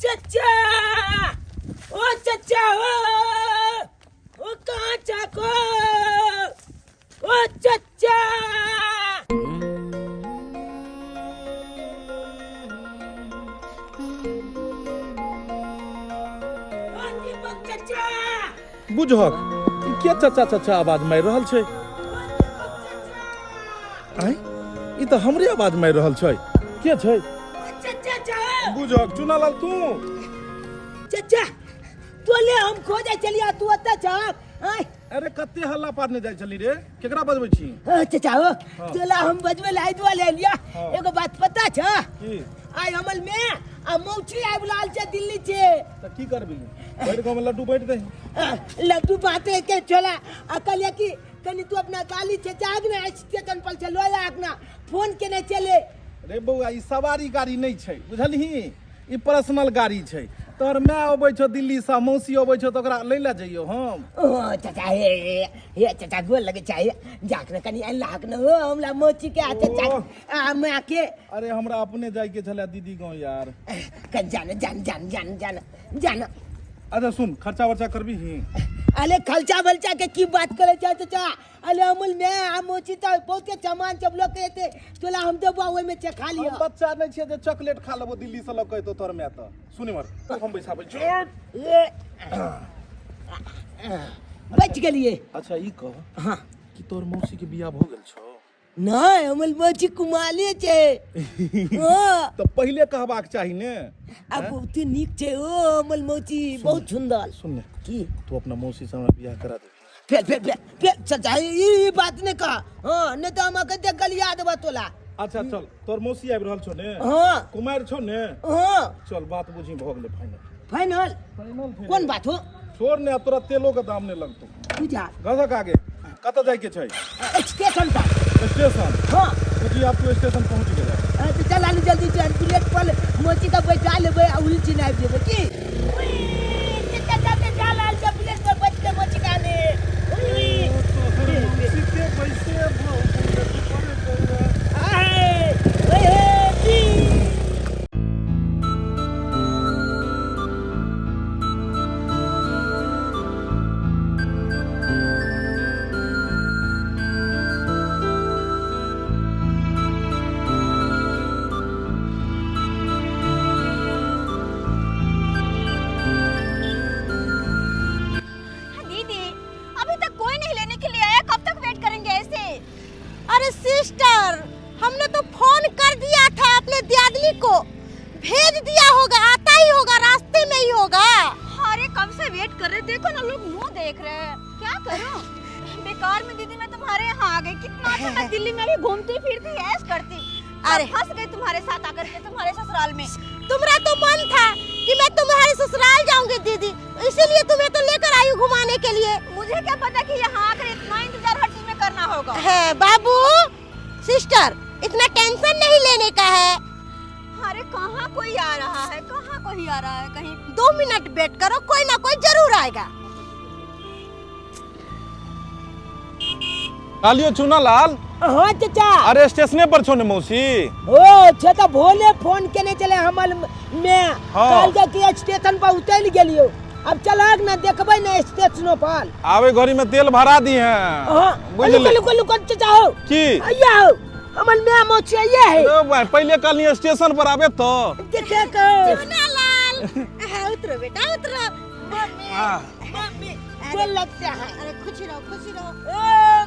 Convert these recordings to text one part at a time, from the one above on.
चचा ओ चचा ओ कहाँ चाको ओ चचा बुझक के चचा चचा आवाज मारि रहल छै आय ई त हमरे आवाज मारि रहल छै के छै बुझक चुनालाल तू चचा तोले हम खोजे चलिया तू अत्ता छक आय अरे कत्ते हल्ला पारने जाइ छली रे केकरा बजबै छी चचा हो तोला हम बजबै लाई दुआ ले लिया एगो बात पता छ की आय हमल में आ मौची आइ बुलाल छै दिल्ली छे त की करबी बैठ गांव में लड्डू बैठ दही लड्डू बाते के छोला अकल या की कनी तू अपना गाली छे जाग ना स्टेशन पर चलो आकना फोन केने चले रे बौआ ई सवारी गाड़ी नहीं छै बुझलही ई पर्सनल गाड़ी छै तोहर माय अबै छौ दिल्ली से मौसी अबै छौ त ओकरा लै ला जइयो हम ओ चाचा हे चाचा गोल लगे चाहिए जाकना कनी अल्लाह के हो हमला मौची के चाचा आ मां के अरे हमरा अपने जाय के छला दीदी गांव यार कन जान अच्छा सुन खर्चा वर्चा करबी ही अले खर्चा बलचा के की बात करे चाचा अले अमूल में आ मौची त बहुते सामान सब लोग कहते तोला हम देबो ओय में खा लियो बच्चा नहीं छे जे चॉकलेट खा लेबो दिल्ली से लग कहतो तोर में त सुनि मर हम बैसाबै छी बच गेलिए अच्छा ई कह हां कि तोर मौसी के बियाह भ गेल छौ नहीं अमूल मौची कुमाले छे हां तो पहले कहबाक चाही ने अब बहुते नीक छे ओ अमूल मौची बहुत सुंदर सुन ने की तू अपना मौसी से हमरा बियाह करा दे फिर चाचा ई बात ने कहा हां ने तो हम के गलिया देबा तोला अच्छा चल तोर मौसी आबि रहल छौ ने हां कुमार छौ ने हां चल बात बुझी भ गेलै फाइनल फाइनल कौन बात हो छोड़ ने तोरा तेलो के दाम ने लगतो बुझा गजक आगे कत जाय के छै स्टेशन पर स्टेशन हां जी आप तो स्टेशन पहुंच गए तो चल आलू जल्दी चल बुलेट पर मोची का बैठा लेबे आ उल्टी ना आबि जेबे की चचा जाते चल आल जब बुलेट पर बैठ के मोची का ने सीखे पैसे दिल्ली में भी घूमती फिरती ऐश करती अरे फंस गई तुम्हारे साथ आकर के तुम्हारे ससुराल में तुम्हारा तो मन था कि मैं तुम्हारे ससुराल जाऊंगी दीदी इसीलिए तुम्हें तो लेकर आई घुमाने के लिए मुझे क्या पता कि यहाँ आकर इतना इंतजार हर चीज में करना होगा है बाबू सिस्टर इतना टेंशन नहीं लेने का है अरे कहाँ कोई आ रहा है कहाँ कोई आ रहा है कहीं 2 मिनट वेट करो कोई ना कोई जरूर आएगा कालियो चुनालाल हां चाचा अरे स्टेशने पर छौ ने मौसी ओ छता भोले फोन केने चले हमल में काल जा के स्टेशन पर उतर गेलियो अब चलाक ना देखबै ना स्टेशन पर आवे घड़ी में तेल भरा दी हैं हां लुक चाचा हो की आया हो हमल में मौसी आया है ओ भाई पहले कालियो स्टेशन पर आवे तो देखे को चुनालाल उतरो बेटा उतरो मम्मी गोल लगता है अरे खुशी रहो ओ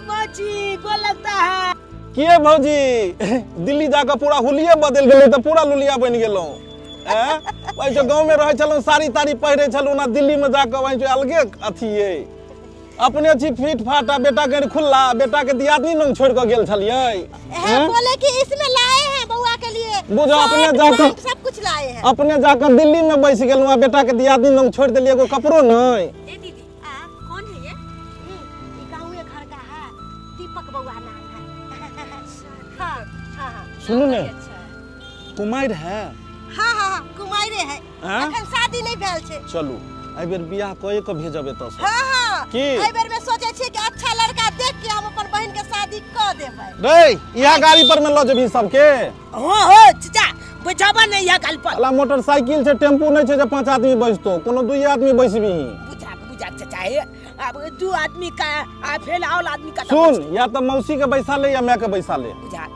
मौसी गोल लगता है किए भौजी दिल्ली जाकर पूरा हुलिये बदल गेलै त पूरा लुलिया बन गेलौ भाई जो गांव में रहे छलौ साड़ी ताड़ी पहिरे छलौ ना दिल्ली में जाकर भाई जो अलगे अथी है अपने छी फीट फाटा बेटा के खुल्ला बेटा के दियादनी नंग छोड़ के गेल छलियै बोले कि इसमें लाए हैं बउआ के लिए बुझो अपने जाकर सब कुछ लाए हैं अपने जाकर दिल्ली में बैस गेलौ बेटा के दियादनी नंग छोड़ देलियै एगो कपड़ो नहीं ए दीदी कौन है ये गाँव घर का है दीपक बउआ नाम है हां सुनो ने कुमार है हां कुमारे है अखन शादी नहीं भेल छै चलू आई बेर बियाह कए के भेजबे त हां की आई बेर में सोचे छी कि अच्छा लड़का देख के हम अपन शादी क देबै रे इहा गाड़ी पर में ल जेबी सबके हो चाचा बुझाबा नहीं है कल पर अला मोटरसाइकिल से टेम्पू नहीं छे जे 5 आदमी बैसतो कोनो 2 आदमी बैसबी बुझा चाचा है अब 2 आदमी का आ फेल आउल आदमी का सुन या तो मौसी के बैसा ले या मैं के बैसा ले बुझा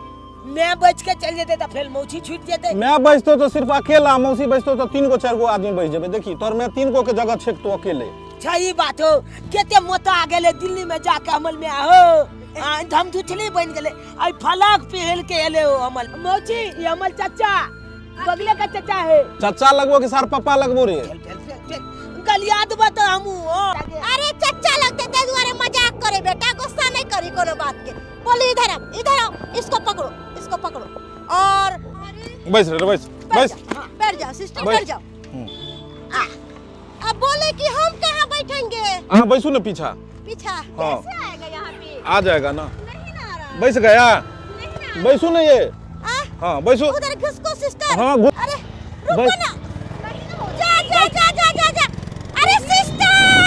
मैं बच के चल जेते तो फेल मौसी छूट जेते मैं बैसतो तो सिर्फ अकेला मौसी बैसतो तो 3 गो 4 गो आदमी बैस जेबे देखी तोर मैं 3 गो के जगह छेक तो अकेले सही बात हो केते मोटा आ गेले दिल्ली में जाके अमल में आहो हम थुचली बन गेले आई फलाक पहल के एले हो अमल मौसी ये अमल चाचा बगले का चाचा है चाचा लगबो कि सार पापा लगबो रे कल याद बता हमू अरे चच्चा लगते ते दुआरे मजाक करे बेटा गुस्सा नहीं करी कोनो बात के बोली इधर आओ इसको पकड़ो और बैस रे बैस बैठ जाओ सिस्टर बैठ जाओ अब बोले कि हम कहाँ बैठेंगे हां बैसू ना पीछा हां कैसे आएगा यहाँ पे? आ जाएगा ना नहीं ना आ रहा। बैस गया नहीं ना। बैसू ना ये हां बैसू उधर घुसको सिस्टर हां अरे रुको ना जा अरे सिस्टर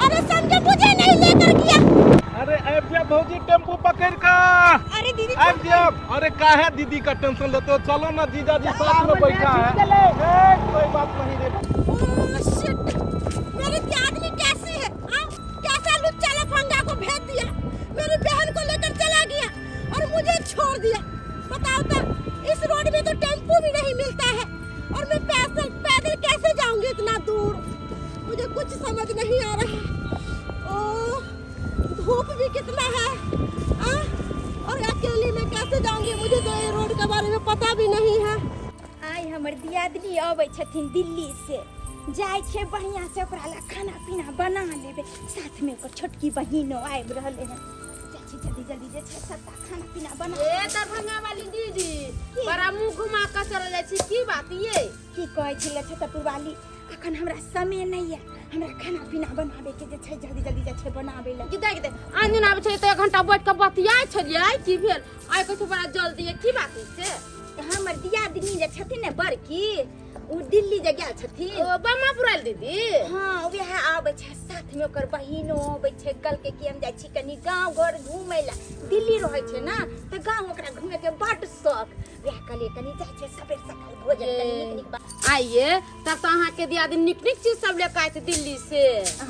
अरे समझे मुझे नहीं लेकर गया अरे अब जा भौजी टेम्पू पकड़ का अरे दीदी अब जा अरे काहे दीदी का टेंशन लेते हो चलो ना जीजा जी साथ में बैठा है कोई बात नहीं रे मेरे आदमी कैसे है कैसा लुच्चा लफंगा को भेज दिया मेरी बहन को लेकर चला गया और मुझे छोड़ दिया बताओ तो इस रोड में तो टेम्पू भी नहीं मिलता है और मैं पैदल कैसे जाऊंगी इतना दूर मुझे कुछ समझ नहीं आ रहा ओ धूप भी कितना है और अकेले में कैसे जाऊंगी मुझे तो ये रोड के बारे में पता भी नहीं है आई हमर दियादनी आबै छथिन दिल्ली से जाय छे बढ़िया से ओकरा ला खाना पीना बना लेबे साथ में ओकर छोटकी बहिनो आइब रहले हैं चाची जल्दी जे छे सबटा खाना पीना बना ए दरभंगा वाली दीदी बड़ा मुंह घुमा के चल जाय छी की बात ये की कहै छिले छतरपुर वाली अखन हमरा समय नहीं है हमरा खाना पीना बनाबे के जे छे जल्दी जे छे बनाबे ला की देख दे आन दिन आबै छै त 1 घंटा बैठ के बतियाय छलियै की भेल आइ कहै छै बड़ा जल्दी की बात है से हमर दियादनी जे छथिन ने बड़की उ दिल्ली जे गेल छथिन ओ बम्मा पुराल दीदी हां वह आबै छै साथ में ओकर बहिनो आबै छै कल के कि हम जाय छी कनी गांव घर घूमै ला दिल्ली रहै छै ना त गांव ओकरा घूमे के बड शौक वह कले कनी जाय छै सबेर सकाल भोजन कनी निक बात आइए तब तो अहाँ के दियादी निक चीज सब लेके आए थे दिल्ली से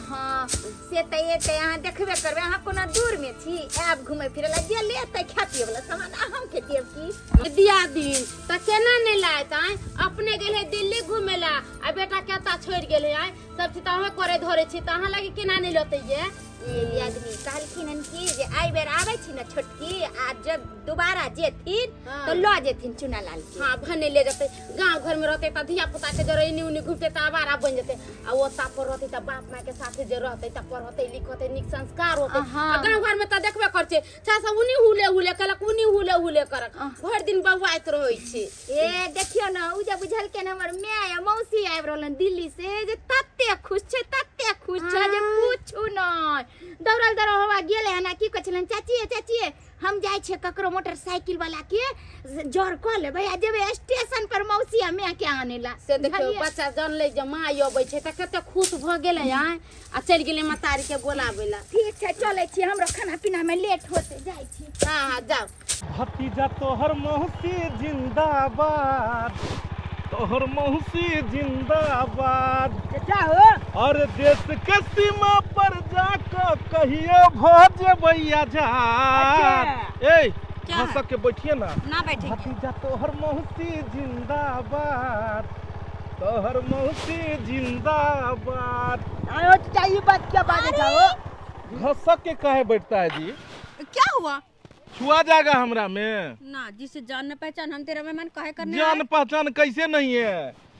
हां से त एते अहाँ देखबे करबे अहाँ कोना दूर में छी आब घूमे फिरे ला जे लेते खातिए वाला सामान हम खेतिए की दियादी त केना नहीं लायत आए अपने गेले दिल्ली घूमे ला आ बेटा केता छोड़ गेले आए सब चीज तहे करे धरे छी त अहाँ लगे केना नहीं लते ये ये आदमी कहलखिन हन कि जे आई बेर आबै छी न छोटकी आ जब दोबारा जेथिन तो ल जेथिन चुना लाल के हां भने ले जते गांव घर में रहते त धिया पुता के जरे इनी उनी घुमते त आवारा बन जते आ ओ ता पर रहते त बाप मां के साथे जे रहते त पढ़ते लिखते निक संस्कार होते आ गांव घर में त देखबे कर छे छासा उनी हुले कलक उनी हुले करक भर दिन बौआइत रहै छी ए देखियो न उ जे बुझल के हमर माय आ मौसी आइब रहलन दिल्ली से जे तत्ते खुश छै जे पूछू न दौड़ल हवा गेले हना की कहलन चाची हम जाय छे ककरो मोटरसाइकिल वाला के जोर क लेबै आ जेबे स्टेशन पर मौसी हमें के आने ला से देखो बच्चा जान ले जे माँ आबै छै त कते खुश भ गेले आ चल गेले मतारी के बोलाबै ला ठीक छै चलै छी हमरो खाना पीना में लेट होते जाय छी हां जाओ भतीजा तोहर मौसी जिंदाबाद तोहर मौसी जिंदाबाद क्या हो और देश के सीमा पर जाकर कहियो भोज भैया जा ए हंस के बैठिए ना बैठेंगे भतीजा तोहर मौसी जिंदाबाद तोहर मौसी जिंदाबाद आयो चाहिए बात क्या बात है हो हंस के कहे बैठता है जी क्या हुआ छुआ जाएगा हमरा में ना जिसे जान न पहचान हम तेरा मेहमान काहे करने जान पहचान कैसे नहीं है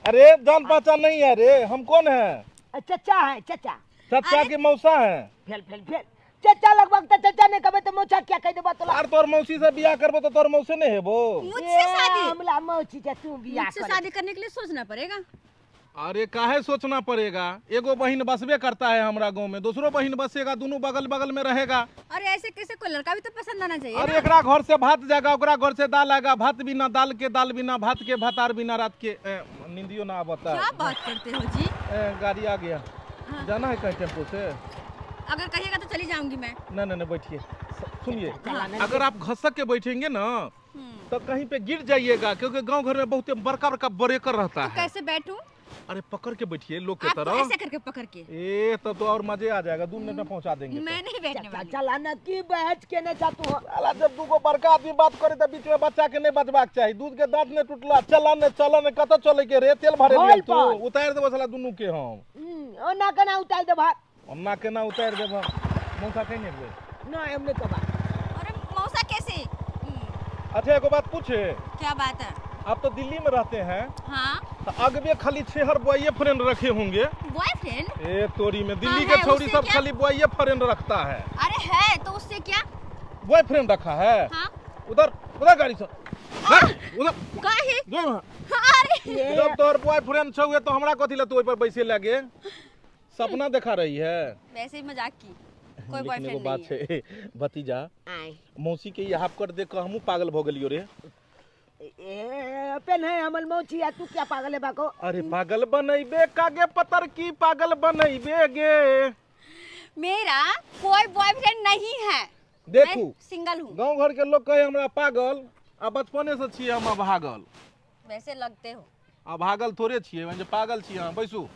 अरे जान पहचान नहीं है रे हम कौन है चाचा है चाचा चाचा के मौसा है फेल चाचा लगभग तो चाचा ने कबे तो मौसा क्या कह देबा तोला यार तोर मौसी से बियाह करबो तो तोर मौसी नहीं हेबो मुझसे शादी हमला मौसी से तू बियाह मुझसे कर शादी करने के लिए सोचना पड़ेगा अरे काहे सोचना पड़ेगा एगो बहन बसबे करता है हमरा गांव में दूसरो बहन बसेगा दोनों बगल में रहेगा अरे ऐसे कैसे कोई लड़का भी तो पसंद आना चाहिए अरे एकरा घर से भात जाएगा ओकरा घर से दाल आएगा भात बिना दाल के दाल बिना भात के भातार बिना रात के नींदियो ना आवता क्या बात करते हो जी गाड़ी आ गया जाना है कहीं टेम्पो से अगर कहिएगा तो चली जाऊंगी मैं नहीं बैठिए सुनिए अगर आप घसक के बैठेंगे ना तो कहीं पे गिर जाइएगा, क्योंकि गांव घर में बहुत बड़का बड़का ब्रेकर रहता है। कैसे बैठूं? अरे पकड़ के बैठिए लोग के आपको तरह। ऐसे करके पकड़ के? ए तब तो और मजे आ जाएगा, 2 मिनट में पहुंचा देंगे। मैं नहीं बैठने वाली। चला ना की बैठ के ने चातू हो। साला जब दूगो बड़का आदमी बात करे तो बीच में बच्चा के नहीं बचबाक चाहिए। दूध के दांत ने टूटला, चला ने कत चले के रे, तेल भरे होल लिया तू पर। उतार देबो साला दुनू के हम। ओ ना कना उतार दे भाग। अन्ना के ना उतार देबो मौसा कहीं नहीं गए ना हमने कबा। अरे मौसा कैसे? अच्छा एगो बात पूछे, क्या बात है? आप तो दिल्ली में रहते हैं, हाँ, तो अगबे खाली 6 बॉयफ्रेंड रखे होंगे। बॉयफ्रेंड? ए तोरी में दिल्ली हाँ, के है, छौरी उससे सब क्या? खाली बॉयफ्रेंड रखता है। अरे है तो उससे क्या? बॉयफ्रेंड रखा है? हाँ। उधर उधर गाड़ी से उधर काहे? जो वहाँ। अरे जब तोहर बॉयफ्रेंड छौ तो हमरा कथी ला तू ओइ पर बैसे लगे? सपना देखा रही है। वैसे ही मजाक की। कोई लेकिन एगो बॉयफ्रेंड बात नहीं है। है भतीजा, आए मौसी के ये हाफ कर देख के हमहू पागल भ गेलियो रे। ए अपन है हमल मौची आ तू क्या पागल है बाको? अरे पागल बनैबे कागे पतर की पागल बनैबे गे। मेरा कोई बॉयफ्रेंड नहीं है। देखू मैं सिंगल हूँ। गांव घर के लोग कहे हमरा पागल, आ बचपने से छिए हम भागल। वैसे लगते हो। आ भागल थोड़े छिए, जे पागल छिए हम। बैसू।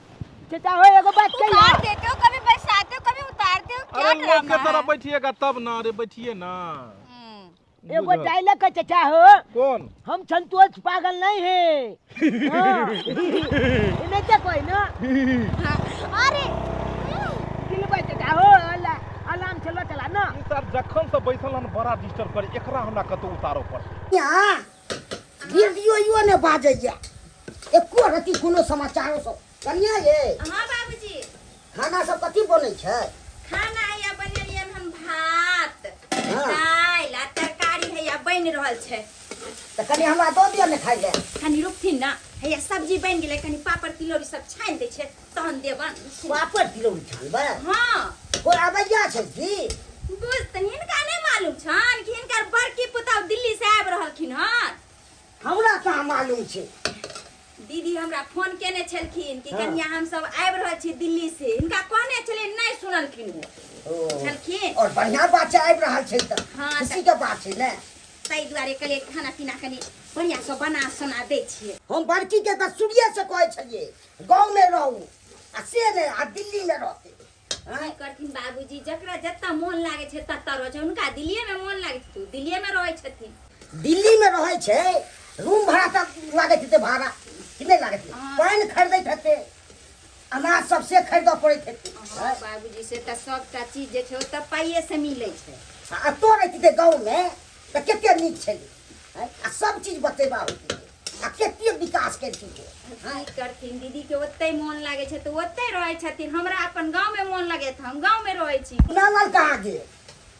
चाचा हो एगो बात कही। उतार देते हो, कभी बैसाते हो, कभी उतारते हो, क्या अरे लोग के ड्रामा तरह है? बैठिएगा तब ना। अरे बैठिए ना। एगो बुझल। डायलॉग का चाचा हो। कौन? हम संतोष पागल नहीं है। हाँ। इन्हें क्या कोई ना अरे दिल पे चाचा हो अलार्म चलो चला ना। ई तार जखन से बैसल हन बड़ा डिस्टर्ब करे, एकरा हमरा कतो उतारो पर। यहाँ रेडियो ने बाजैया एको रति कोनो समाचारो सब कनिया ये हाँ बाबूजी, खाना सब कथी बनै छै? खाना है या बनेलिए हम भात, हाँ। दाल आ तरकारी है या बन रहल छै। त कनी हमरा दऽ दिअ ने खाइ ले। कनी रुकथिन ना, है या सब्जी बन गेलै, कनी पापड़ तिलौरी सब छानि दै छै तहन देबन। पापड़ तिलौरी छानबै? हाँ, कोई आबैया छै की? बुझ त हिनका नहीं मालूम छन कि हिनकर बड़की पुतौह दिल्ली से आबि रहलखिन हन। हमरा कहाँ मालूम छै। दीदी हमरा फोन केने छलखिन कि हाँ। कनिया हम सब आबि रहल छी दिल्ली से। हिनका कहने छलै, नहीं सुनलखिन वो। ओ छलखिन और बढ़िया बात छै आबि रहल छै त हाँ, खुशी के बात छै ने। ताहि दुआरे कहलिए खाना पीना कनी बढ़िया से बना सुना दै छियै। हम बड़की के त शुरुए से कहै छलिए गांव में रहू आ से ने आ दिल्ली में रहते। की करथिन बाबूजी, जकरा जत्ता मोन लागे छै तत्ता रहै छै। हुनका दिल्लीए में मोन लागे छै, दिल्लीए में रहै छथिन। दिल्ली में रहै छै, रूम भाड़ा तक लागैत हेतै भाड़ा कि नहि लागैत हेतै? हाँ। पानि खरीदैत हेतै, अनाज सबसे खरीदऽ पड़ैत हेतै। हाँ बाबूजी, से तऽ सबटा चीज जे छै ओ तऽ पाइए से मिलै छै। आ तो रहिते गाँव में तऽ कते नीक छलै आ सब चीज बतेबा होइत आ कते विकास केलखिन। की करथिन दीदी के ओते मोन लागे छै तऽ ओते रहै छथिन। हमरा अपन गांव में मोन लागे तऽ हम गांव में रहै छी। नानल कहाँ गेल?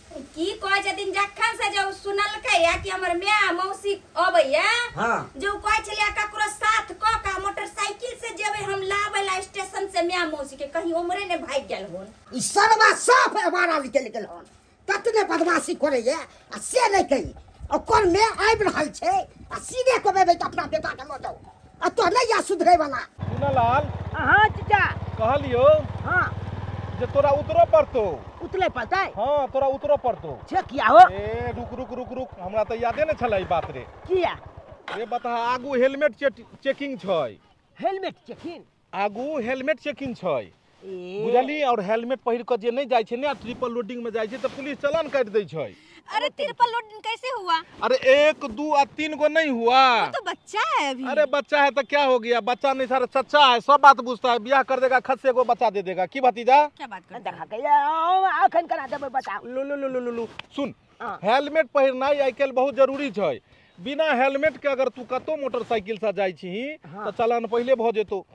की कहै छथिन, जखन से जो सुनलकै या कि हमर माय मौसी अबैया, हाँ। जो कहै छलिया ककरो साथ क का मोटरसाइकिल से जेबै हम लाबै ला स्टेशन से माय मौसी के, कहीं उमरे ने भाग गेल होन। ई सरवा साफ अबारा निकल गेल हन, ततने बदमाशी करैया आ से नहीं कही। ओकर में आबि रहल छै आ सीधे कहबै त अपना बेटा के लऽ जाओ आ तो नहीं या सुधरे वाला। सुनलाल हाँ चाचा। कहलियो हाँ जे तोरा उतरो पड़तो। उतले पता है हाँ तोरा उतरो पड़तो। छे किया हो ए रुक रुक रुक रुक, हमरा तो यादे ने छलै ई बात रे। किया? रे बता, आगू हेलमेट चेकिंग छै। Helmet checking? आगू हेलमेट चेकिंग छै ए बुझली। और हेलमेट पहिर के जे नहीं जाय छै ने, ट्रिपल लोडिंग में जाय छै तो पुलिस चालान काट दै छै। अरे ट्रिपल लोडिंग कैसे हुआ? अरे 1 2 और 3 गो नहीं हुआ। तो बच्चा है अभी। अरे बच्चा है तो क्या हो गया? बच्चा नहीं सारा चच्चा है, सब बात पूछता है। ब्याह कर देगा, खद से को बच्चा दे देगा। की भतीजा? क्या बात कर? देखा के अखन करा देबै बताओ। लो लो लो लो लो लो सुन, हाँ। हेलमेट पहिरनाइ आइ काल्हि बहुत जरूरी छै। बिना हेलमेट के अगर तू कतो मोटरसाइकिल से जाइ छी हाँ। तो चालान पहले भ जेतो।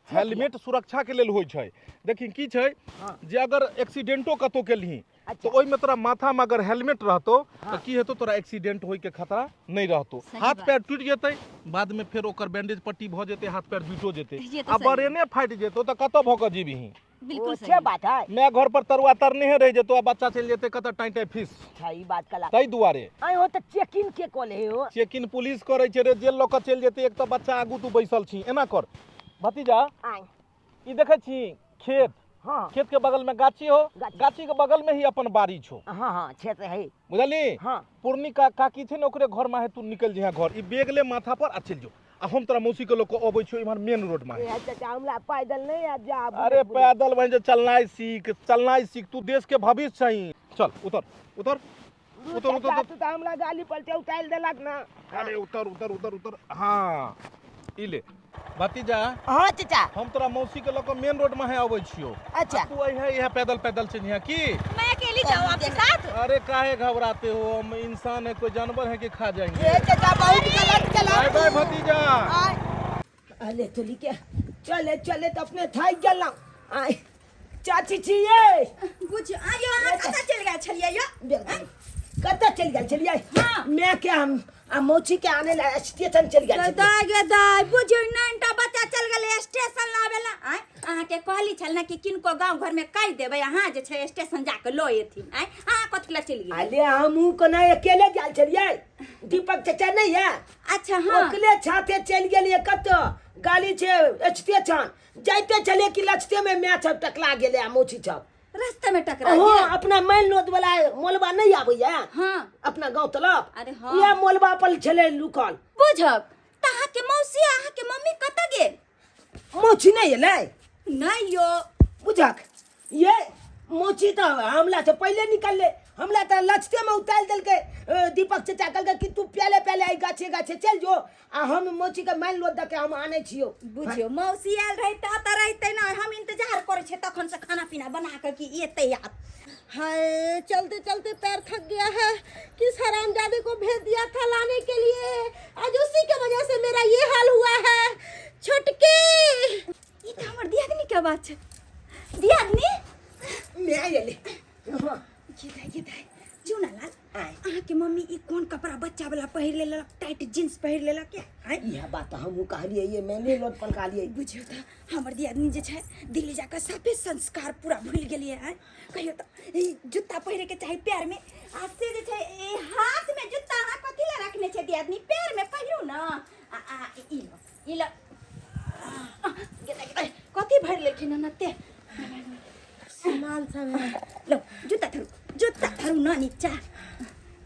हेलमेट सुरक्षा के लेल होइ छै। देखी की छै हाँ। जे अगर एक्सीडेंटो कतो केलही अच्छा। तो ओइ में तोरा माथा में अगर हेलमेट रहतो तो की हेतो, तोरा एक्सीडेंट होय के खतरा नहीं रहतो। हाथ पैर टूट जेतै, बाद में फिर ओकर बैंडेज पट्टी भ जेतै, हाथ पैर जुटो जेतै। ये तो आ सही है। ब्रेने फाटि जेतो तो कतो भ के जीबही। बिल्कुल छे सही। बात है। मैं घर पर तरुआ तरने रह जेतो, आ बच्चा चल जेतै कत टाइटे फीस। सही बात कला। ताहि दुआरे आई हो तो चेकिंग के कोले हो। चेकिन पुलिस करे छै रे, जेल लऽ के चल जेतै। एक तो बच्चा आगू तू बैसल छी, एना कर भतीजा। आई ई देखै छी खेत, हाँ। खेत के बगल में गाछी हो, गाछी। गाछी के बगल में ही अपन बाड़ी छो, हाँ हाँ क्षेत्र है। बुझली? हाँ। पूर्णी का काकी थे ना ओकरे घर में है, तू निकल जहाँ घर, ई बेग ले माथा पर आ चल जो। आ हम तोरा मौसी के लोग को अबै छो इमहर मेन रोड में। ए चाचा हमरा पैदल नहीं आ जा। अरे पैदल बन चलना सीख, तू देश के भविष्य छही। चल उतर उतर उतर उतर उतर। तू तो हमरा गाली पलटे उतार देलक ना। अरे उतर उतर उतर उतर। हाँ ई ले भतीजा, हाँ चाचा। हम तोरा मौसी के लोग मेन रोड में है अबै छियो। अच्छा। आ तू है यह पैदल पैदल से यहाँ की? मैं अकेली जाऊँ आपके साथ? अरे काहे घबराते हो, हम इंसान है, कोई जानवर है कि खा जाएंगे। ए चाचा बहुत गलत चला। बाय बाय भतीजा। अरे तो लिखे चले चले तो अपने थाई गेला। आय चाची छिए बुझ आयो अहाँ कतऽ चलि गेल छलियै यो? कतऽ चल गेल छलिए? मैं के हम मौची के आने ला स्टेशन चल गेल छलिए। दाय गे दाय बुझियो ननटा बच्चा चल गेलै स्टेशन लावेला। आय अहाँ के कहली छल ना कि किनको गांव घर में कहि देबै, अहाँ जे छै स्टेशन जाके लो एथिन। आय अहाँ कथि ला चलि गेल? अरे हमहू कोना अकेले गेल छलिए, दीपक चाचा नहीं है? अच्छा हाँ। ओकले छाते चल गेलिए। कतऽ गाड़ी छे स्टेशन जाइते चले कि लचते में मैच टकला गेले मौची सब रास्ते में टकरा हाँ। गया। अपना मेन रोड वाला मोलबा नहीं आबैया हाँ। अपना गांव तरफ। अरे हाँ। ये मोलबा पर छले लुकल। बुझक त अहाँ के मौसी अहाँ के मम्मी कतऽ गेल? मौची नहीं एलै? नहीं यो। बुझक ये मौची तो हमला से पहले निकल ले। हमला तो लचते में उतार दल के दीपक चाचा कहल कि तू पहले पहले आई गाछे गाछे चल जो आ हम मौची के मेन रोड के हम आने छियो। बुझियो मौसी आयल रहते त रहते ना, हम इंतजार करे छे तखन से खाना पीना बना के कि ये तैयार। हाय चलते चलते पैर थक गया है। किस हरामजादे को भेज दिया था लाने के लिए, आज उसी की वजह से मेरा ये हाल हुआ है। छुटकी ये तो हमर दियादनी क्या बात है? दियादनी मैं आइले ये दाई चुना लाल अहाँ के मम्मी ई कौन कपड़ा बच्चा वाला पहिर ले लक, टाइट जींस पहिर ले लक क्या? यह बात हम कहलिए ये मैंने लोट पर कहलिए। बुझियो त हमर दियादनी जे छै दिल्ली जाकर साफे संस्कार पूरा भूल गेलिए है। कहियो त जूता पहिरे के चाहे पैर में, आज से जे छै हाथ में जूता अहाँ कथि ला रखने छै दियादनी? पैर में पहिरू ना। ई लो कथि भर लेखिन नते सामान सब है। लो जूता धरू ना नीचा।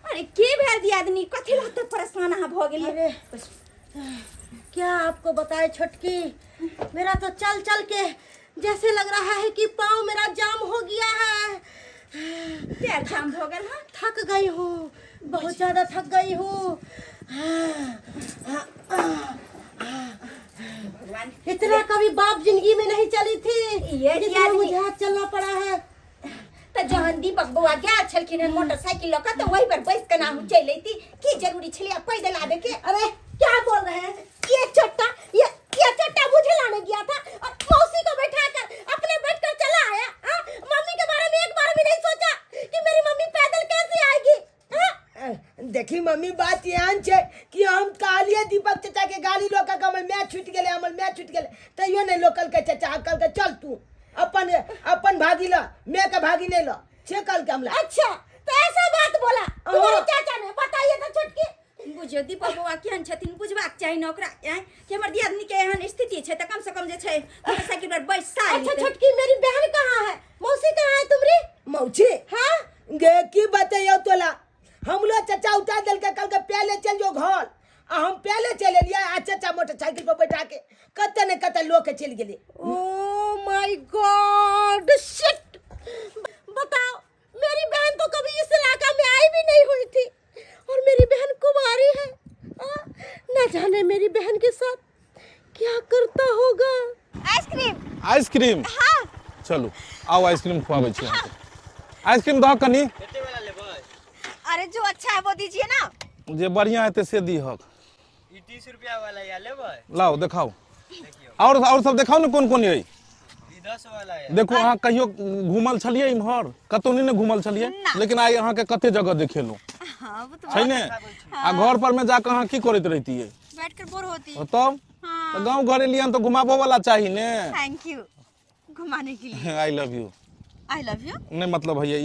अरे के भेल दियादनी कथि ला त परेशान अहाँ भ गेलिए? क्या आपको बताए छोटकी, मेरा तो चल चल के जैसे लग रहा है कि पाँव मेरा जाम हो गया है। पैर जाम हो गया? हाँ थक गई हूँ, बहुत ज्यादा थक गई हूँ। भगवान इतना कभी बाप जिंदगी में नहीं चली थी ये जितना मुझे आज चलना पड़ा है। तो जहन दीपक बउआ गया छलखिन मोटरसाइकिल लका तो वही पर बैठ के ना हम चल लेती की जरूरी छलिया पैदल आवे के? अरे क्या बोल रहे हैं? ये चट्टा मुझे लाने गया था और मौसी को बैठा कर अपने बैठ कर चला आया। हाँ? मम्मी के बारे में एक बार भी नहीं सोचा कि मेरी मम्मी पैदल कैसे आएगी? हाँ? देखी मम्मी बात यहाँ छे कि हम कहलिए दीपक चाचा के गाड़ी लोका कमल मैच छूट गेले, हमर मैच छूट गेले तैयो नहीं लोकल के चाचा कल के चल तू अपन भागी ला, मैं का भागी नहीं ला छे कल के हमला। अच्छा तो ऐसा बात बोला तुम्हारे चाचा ने? बताइए तो छोटकी। बुझियो दीपक बउआ केहन छथिन बुझबाक चाही न ओकरा कि हमर दियादनी के एहन स्थिति छै त कम से कम जे छै मोटरसाइकिल पर बैठ सा। अच्छा छोटकी मेरी बहन कहाँ है? मौसी कहाँ है तुम्हारी? मौची हाँ गे की बताइयो तोला, हम लोग चाचा उतार दल के कल के पहले चल जो घर आ हम पहले चले लिया आ चाचा मोटरसाइकिल पर बैठा के कते न कते लोग के चल गेले। Oh my God shit. बताओ मेरी बहन तो कभी इस इलाका में आई भी नहीं हुई थी और मेरी बहन कुंवारी है। न जाने मेरी बहन के साथ क्या करता होगा। आइसक्रीम। आइसक्रीम? हाँ। चलो आओ आइसक्रीम खुआबे छी अहाँके। आइसक्रीम दह कनी। अरे जो अच्छा है वो दीजिए ना। जे बढ़िया हेतै से दीहक। ई 30 रुपया वाला या लेबै? लाओ देखाओ। और सब देखाओ ने कोन कोन है। ई 10 वाला है। देखो अहाँ कहियो घूमल छलिए इम्हर? कतौ नहीं घूमल छलिए, लेकिन आइ अहाँ के कते जगह देखेलहुँ। हाँ वो तो छै ने? आ घर पर में जाकर अहाँ की करैत रहितियै? बैठकर बोर होती। तब तो गांव घर एलियन तो घुमाबो वाला चाहिए ने। थैंक यू घुमाने के लिए। I love you. I love you नहीं मतलब भैया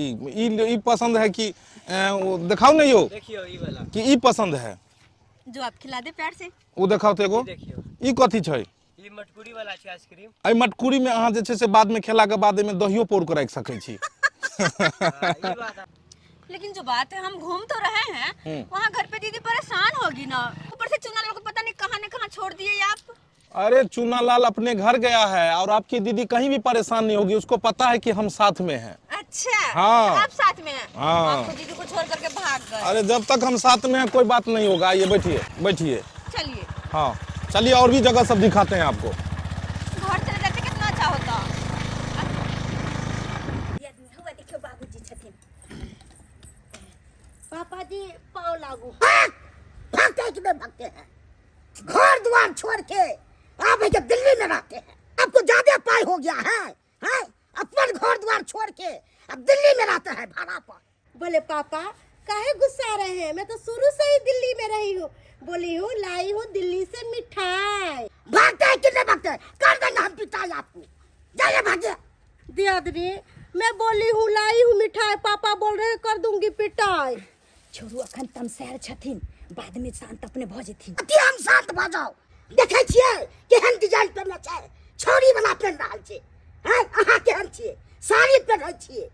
ई पसंद है कि वो दिखाओ नहीं यो देखियो ई वाला कि ई पसंद है जो आप खिला दे प्यार से। वो दिखाओ तो एगो। देखियो ई कथी छै? ये मटकुरी वाला छै आइसक्रीम। एहि मटकुरी में अहाँ जे छै से बाद में खेला के बाद में दहियो पौर के राखि सकै छी। ये बात है। लेकिन जो बात है हम घूम तो रहे हैं, वहाँ घर पे दीदी परेशान होगी ना। ऊपर से चुना लोग पता नहीं कहाँ न कहाँ छोड़ दिए आप। अरे चूना लाल अपने घर गया है और आपकी दीदी कहीं भी परेशान नहीं होगी, उसको पता है कि हम साथ में हैं। अच्छा हाँ। आप साथ में हैं। हाँ। आप तो दीदी को छोड़ करके भाग गए। अरे जब तक हम साथ में हैं कोई बात नहीं होगा। आइए बैठिए बैठिए। चलिए हाँ चलिए और भी जगह सब दिखाते हैं आपको। घर चले जाते कितना अच्छा होता। देखियो बाबूजी छथिन। पापा जी पाँव लागू। भागते हैं कि नहीं भागते हैं? घर द्वार छोड़ के आप जब दिल्ली में रहते हैं, आपको ज्यादा पाई हो गया है, हैं? अपन घर द्वार छोड़ के अब दिल्ली में रहते हैं भाड़ा पर। बोले पापा काहे गुस्सा रहे हैं? मैं तो शुरू से ही दिल्ली में रही हूँ। बोली हूँ लाई हूँ दिल्ली से मिठाई। भागते हैं कि नहीं भागते हैं? कर देंगे हम पिटाई आपको। जाइए भागिए। दियादनी मैं बोली हूँ लाई हूँ मिठाई, पापा बोल रहे हैं कर दूंगी पिटाई। छोरू अखन तमसार छथिन, बाद में शांत अपने भ जेथिन। हम शांत भ जाओ। देखे छियै केहन डिजाइन पहनले छै, छोरी वाला पहन रहल छै, हैं? अहाँ केहन छियै? साड़ी पहनै छियै,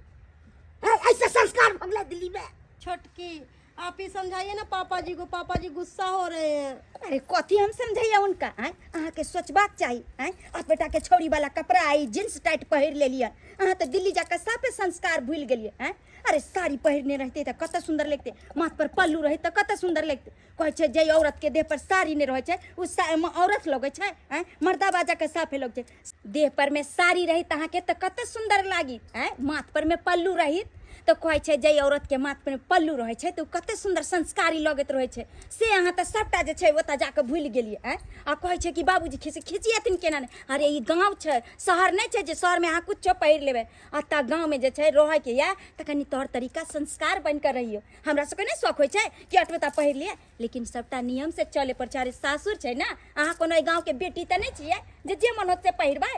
हैं? ऐसे संस्कार भगले दिल्ली में। छोटकी आप ही समझाइए ना पापा जी को, पापा जी गुस्सा हो रहे हैं। अरे कथी हम समझैया उनका, हैं? अहाँ के सोचबाक चाहिए, हैं? आप बेटा के छोरी वाला कपड़ा आई जींस टाइट पहिर लेलियन। अहाँ तो दिल्ली जाकर साफे संस्कार भूल गेलिए, हैं? अरे साड़ी पहिरने रहते तो कत सुंदर लगते, माथ पर पल्लू रहे तो कत सुंदर लगते। कहे छै जे औरत के देह पर साड़ी नहीं रहे छै उस औरत लगे छै, हैं? मर्दा बाजा के साफे लगे छै। देह पर में साड़ी रही अहाँ के तो कत सुंदर लागी, हैं? माथ पर में पल्लू रही तो कहे छै जे औरत के माथ पर पल्लू रहे छै तो कते सुंदर संस्कारी लगत रहे छै। से अहाँ तो सबटा जे छै ओतऽ जाके भूल गेलिए, हैं? आ कहे छै कि बाबूजी खिचियथिन केना ने। अरे ई गाँव छै, शहर नहीं छै जे शहर में अहाँ कुछो पहिर लेबै। अतः गाँव में जे छै रहे के या त कनी तौर तरीका संस्कार बन कर रहियो। हमरा सबके नहीं शौक होइ छै कि अटबेता पहिर लिए, लेकिन सबटा नियम से चले पर चारे सासुर छै ना। अहाँ कोनो गाँव के बेटी त नहीं छियै जे मन होत से पहिरबै।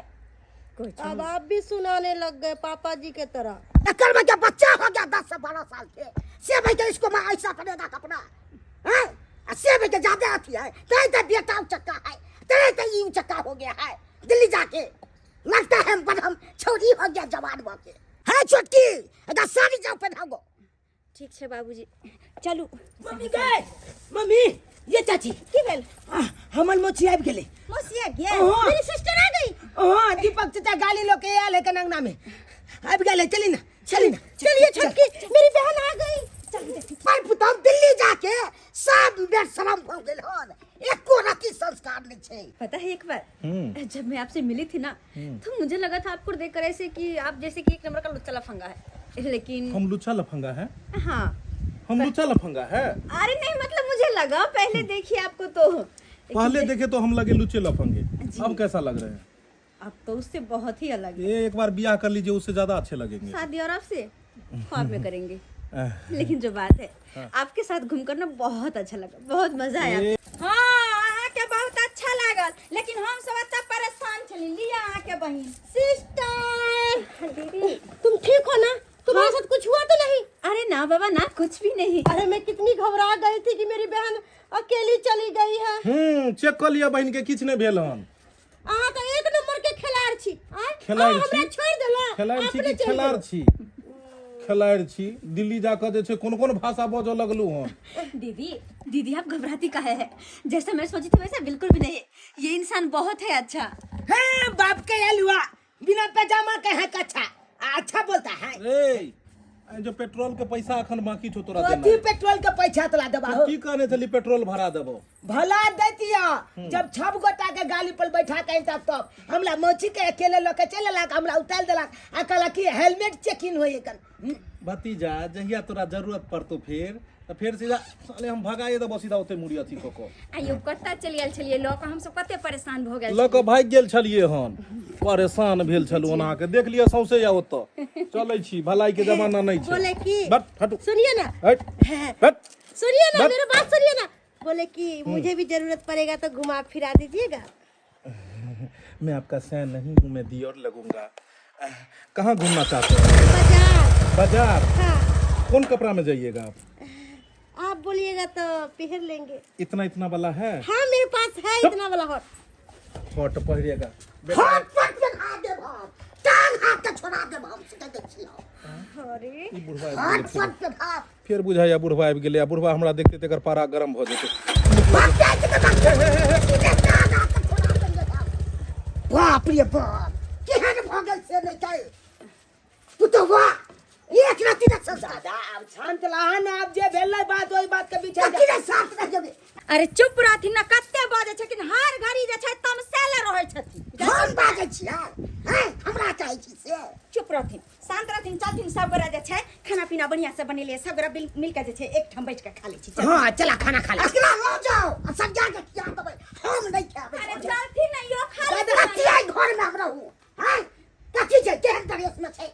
अब आप भी सुनाने लग गए पापा जी के तरह। अकल में क्या बच्चा हो गया 10 से 12 साल के, से भाई के इसको मैं ऐसा पहनेगा कपड़ा, हैं? से भाई के ज्यादा आती है, तेरे तो बेटा चक्का है, तेरे तो यू चक्का हो गया है। दिल्ली जाके लगता है हम छोरी हो गया जवान हो के, है छोटकी अगर सारी जाओ पहनाओ। ठीक है बाबूजी चलू। मम्मी गए, मम्मी ये चाची की भेल? हमर मोची आबि गेलै। मौसिया गया, हाँ। मेरी सिस्टर आ गई। हाँ दीपक चाचा गाली लोग के आयल है के अंगना में आबि गेलै। चली ना चलिए छोटकी मेरी बहन आ गई। पर पुतौ दिल्ली जाके सब बेशरम हो गेल हन, एको रति संस्कार नहीं छै। पता है एक बार जब मैं आपसे मिली थी ना तो मुझे लगा था आपको देखकर ऐसे कि आप जैसे कि एक नंबर का लुच्चा लफंगा है, लेकिन हम लुच्चा लफंगा है? हाँ। हम लुच्चा लफंगा है? अरे नहीं मतलब मुझे लगा पहले देखिए आपको तो पहले देखे तो हम लगे लुच्चे लफंगे, अब कैसा लग रहे हैं? अब तो उससे बहुत ही अलग है। ये एक बार ब्याह कर लीजिए, उससे ज्यादा अच्छे लगेंगे। शादी और आपसे ख्वाब में करेंगे। लेकिन जो बात है आपके साथ घूमकर ना बहुत अच्छा लगा, बहुत मजा आया। हाँ अहाँ के बहुत अच्छा लागल, लेकिन हम सब एतऽ परेशान छली। लिया अहाँ के बहिन। सिस्टर दीदी तुम ठीक हो ना? तुम्हारे साथ कुछ हुआ तो नहीं? अरे ना बाबा ना, कुछ भी नहीं। अरे मैं कितनी घबरा गई थी कि मेरी बहन अकेली चली गई है। चेक कर लिया बहन के किछ नहीं भेल हन। अहाँ तो एक नंबर के खिलाड़ छी। खिलाड़ हमरा छी? छोड़ देला। खिलाड़ छी अपने कि चलि खिलाड़ गेल। छी? खिलाड़ छी। दिल्ली जाकर जे छै कोन कोन भाषा बजो लगलू हन? दीदी आप घबराती काहे है? जैसा मैं सोची थी वैसा बिल्कुल भी नहीं है। ये इंसान बहुत है अच्छा। हाँ बाप के अलुआ बिना पैजामा के है कच्छा अच्छा बोलता है। ए जो पेट्रोल के पैसा अखन बाकी छो तोरा कथी देना। पेट्रोल के पैसा तोला देबा हो? की कहने चली पेट्रोल भरा देबो? भला देतिया जब 6 गोटा के गाली पर बैठा के तब हमरा मोची के अकेले लोग के चलेला, हमरा उतार देला आ कहला कि हेलमेट चेकिंग होए कन। भतीजा जहिया तोरा जरूरत पड़तो फिर सीधा साले हम भगाए देबो सीधा ओते मुड़ी अथी कको। आइयो कत्ता चलियल छलिए लोग, हम सब कते परेशान भ गेल। लक भाग गेल छलिए हन, परेशान भेल छलु ओना के देख लिया सौसे या ओत चलै छी, भलाई के जमाना नहीं छै। बोले कि बट हटू सुनिए ना, हट हट सुनिए ना बट। मेरी बात सुनिए ना। बोले कि मुझे भी जरूरत पड़ेगा तो घुमा फिरा दीजिएगा। मैं आपका सैन नहीं हूँ, मैं दियोर लगूंगा। कहाँ घूमना चाहते हैं? बाजार। बाजार? हाँ कौन कपड़ा में जाइएगा आप? आप बोलिएगा तो पहन लेंगे। इतना वाला है? हाँ मेरे पास है इतना वाला हॉट। फट पहिरेगा हाथ पट पे खा दे भाव टांग हाथ के छोड़ा दे भाव से के छियो अरे ई बुढ़वा आबि हाथ गेलै फिर। पट पे भाव फिर बुझाइया बुढ़वा आबि गेलै आ बुढ़वा हमरा देखते तेकर पारा गरम भ जेतै बाप रे बाप केहन भगल से नहीं कहे पुतवा एक राती न सजा दादा अब शांत रहा ना, अब जे भेलै बात ओई बात के पीछे कति ने साथ रह जबे अरे चुप रहथिन ना, कते बाजे छथिन, हर घड़ी जे छै तमसेले रहै छथिन। हम बाजे छियै हैं हमरा चाहे छी से चुप रहथिन, शांत रहथिन, चलथिन, सब गोरा जे छै खाना पीना बढ़िया से बनेलिए, सब गोरा मिल के जे छै एक ठम बैठ के खा लै छी। चल। हां चला खाना खा ले। अकेला लो जाओ अब सब जाके खिया देबै हम नहीं खाबे अरे चलथिन ना, यो खा ले। कति आई घर में हम रहू हैं कति छै केहन ड्रेस में छै